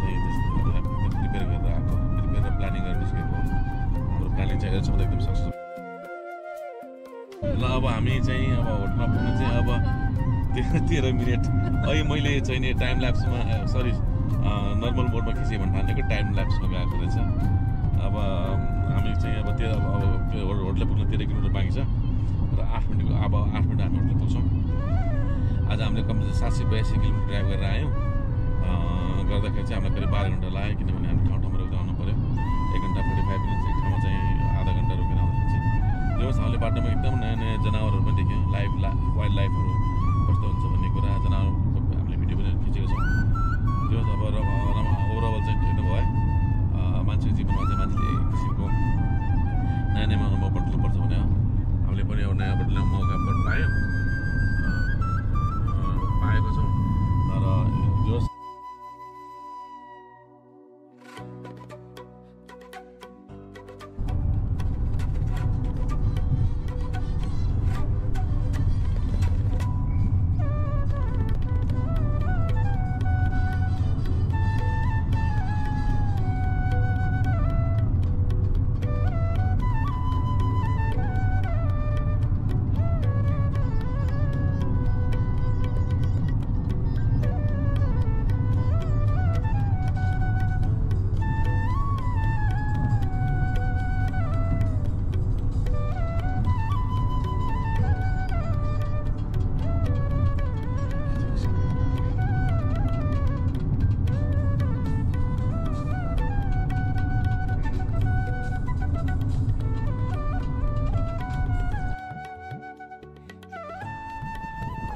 प्रिपेयर गरेर आएको प्रिपेयर र प्लानिङ गरेर निस्केको हाम्रो प्लानिङ चाहिँ अहिलेसम्म एकदम सक्सेसफुल ल अब हामी चाहिँ अब होटलमा पुग्नु चाहिँ अब 13 मिनट अहिले मैले चाहिँ नि टाइम ल्याप्समा सरी नर्मल मोडमा खिचेँ भने ठानेको टाइम ल्याप्समा गएको रहेछ अब हामी चाहिँ अब त्यो होटल पुग्न 13 किलोमिटर बाँकी छ र 8 मिनटको अब 8 मिनट हामी होटल पुग्छौँ आज हामीले कमसेकम 782 किलोमिटर ड्राइभ गरेर आयौँ गर्दाखेरि चाहिँ हामीलाई करिब 12 घन्टा लाग्यो किनभने हामी ठाउँमा रोक्दा आउनु पऱ्यो 1 घन्टा 45 मिनट एक ठाउँमा चाहिँ आधा घन्टा रोकेर आउँदाखेरि चाहिँ जो हामीले बाटोमा एकदम नयाँ नयाँ जनावरहरू पनि देख्यौँ वाइल्ड लाइफहरू कस्तो हुन्छ भन्ने कुरा जनावरको हामीले भिडियो पनि खिचेको छौँ त्यो अब ओभरअल चाहिँ एकदम भयो मान्छेको जीवनमा चाहिँ मान्छेले एक किसिमको नयाँ नयाँ अनुभव बटुल्नुपर्छ भने हामीले पनि एउटा नयाँ बटुल्ने मौका पाएको छौँ र जो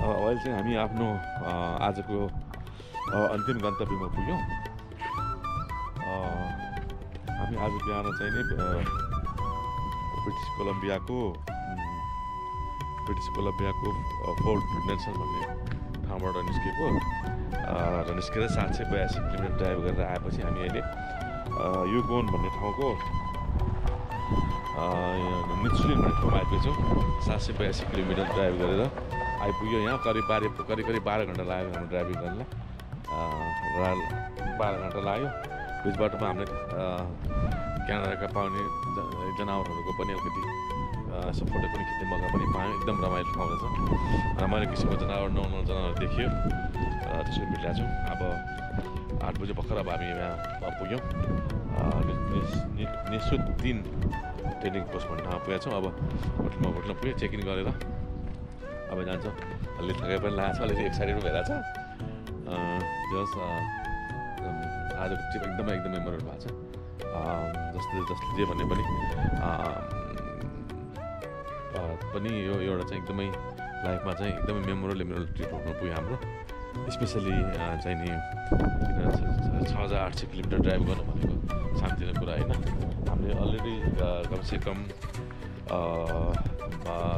अहिले चाहिँ हामी आफ्नो आजको अन्तिम गन्तव्यमा पुग्यौँ हामी आज बिहान चाहिँ नि ब्रिटिस कोलम्बियाको फोर्ट नेल्सन भन्ने ठाउँबाट निस्केको र निस्केर 782 किलोमिटर ड्राइभ गरेर आएपछि हामी अहिले युकोन भन्ने ठाउँको निचुलिन भन्ने ठाउँमा आइपुगेछौँ 782 किलोमिटर ड्राइभ गरेर आइपुग्यो यहाँ करिब 12 घन्टा लाग्यो हाम्रो ड्राइभिङ गर्नलाई 12 घन्टा लाग्यो बिच बाटोमा हामीले क्यानाडाका पाउने जनावरहरूको पनि अलिकति यसो फोटो पनि खिच्ने मौका पनि पायौँ एकदम रमाइलो ठाउँ रहेछ रमाइलो किसिमको जनावर नौ जनावर देखियो त्यसको मिलाएको छौँ अब 8 बजे भर्खर अब हामी यहाँ पुग्यौँ नेसुद्दिन ट्रेनिङ पोस्ट भन्ने ठाउँमा पुगेका छौँ अब होटलमा पुग्यो चेक इन गरेर अब जान्छौँ अलि थकाइ पनि लागेको छ अलिकति एक्साइटेड पनि भइरहेको छ जस आजको ट्रिप एकदमै मेमोरेबल भएको छ जसले जे भने पनि यो एउटा चाहिँ एकदमै लाइफमा चाहिँ एकदमै मेमोरेबल ट्रिप हुन पुग्यो हाम्रो स्पेसली चाहिँ नि 6800 किलोमिटर ड्राइभ गर्नु भनेको सानोतिनो कुरा होइन हामीले अलरेडी कमसेकम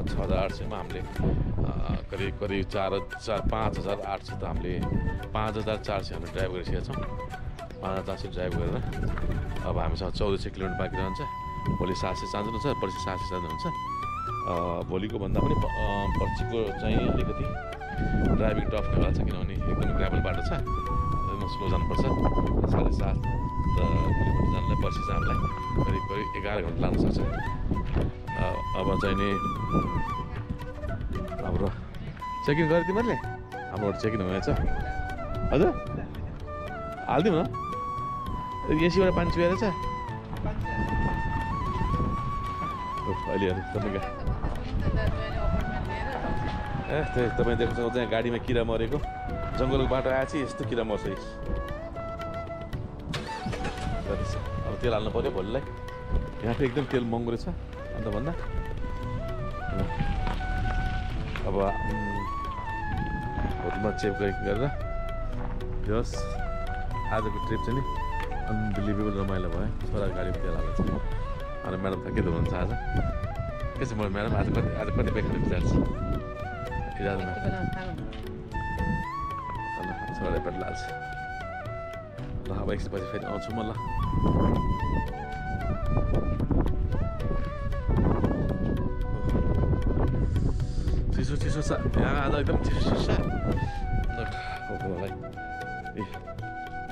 6800 मा हामीले करिब 5,800 त हामीले 5,400 हामीले ड्राइभ गरिसकेका छौँ 5,400 ड्राइभ गरेर अब हामीसँग 1400 किलोमिटर बाँकी रहन्छ भोलि 700 चाहनुहुन्छ पर्सि 700 चाहनुहुन्छ भोलिको भन्दा पनि पर्सिको चाहिँ अलिकति ड्राइभिङ टफ हुनेवाला छ किनभने एकदमै ग्राभल बाटो छ एकदम स्लो जानुपर्छ 7.5 किलोमिटर जानलाई पर्सि चाहिँ हामीलाई करिब 11 घन्टा लाग्न सक्छ अब चाहिँ नि हाम्रो चेक इन गरेँ तिमीहरूले हाम्रो चेक इन हुनेछ हजुर हालिदिउँ न एसीबाट पानी चुहेर छ अहिले तपाईँको त्यही तपाईँ देख्न सक्नुहुन्छ यहाँ गाडीमा किरा मरेको जङ्गलको बाटो आएपछि यस्तो किरा मर्छ अब तेल हाल्नु पऱ्यो भोलिलाई यहाँ फेरि एकदम तेल महँगो रहेछ अन्त भन्दा अब होटलमा चेक गरेर जस आजको ट्रिप चाहिँ नि अनबिलिभेबल रमाइलो भयो छोरा गाडीमा तेल हाल्छ अनि म्याडम त के त हुनुहुन्छ आज के छ म्याडम आज कति ब्याग जान्छ इजाजमा छोरा पेट लाग्छ ल अब एकछिन पछि फेरि आउँछु म ल चिसो छ यहाँ आज एकदम चिसो छ ए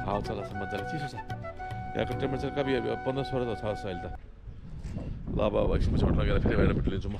हावा चलाछ मजाले चिसो छ यहाँको टेम्परेचर कति 15-16 त छ अहिले त ल अब एकछिन पछि लगेर फेरि बाहिर भेट लिन्छु म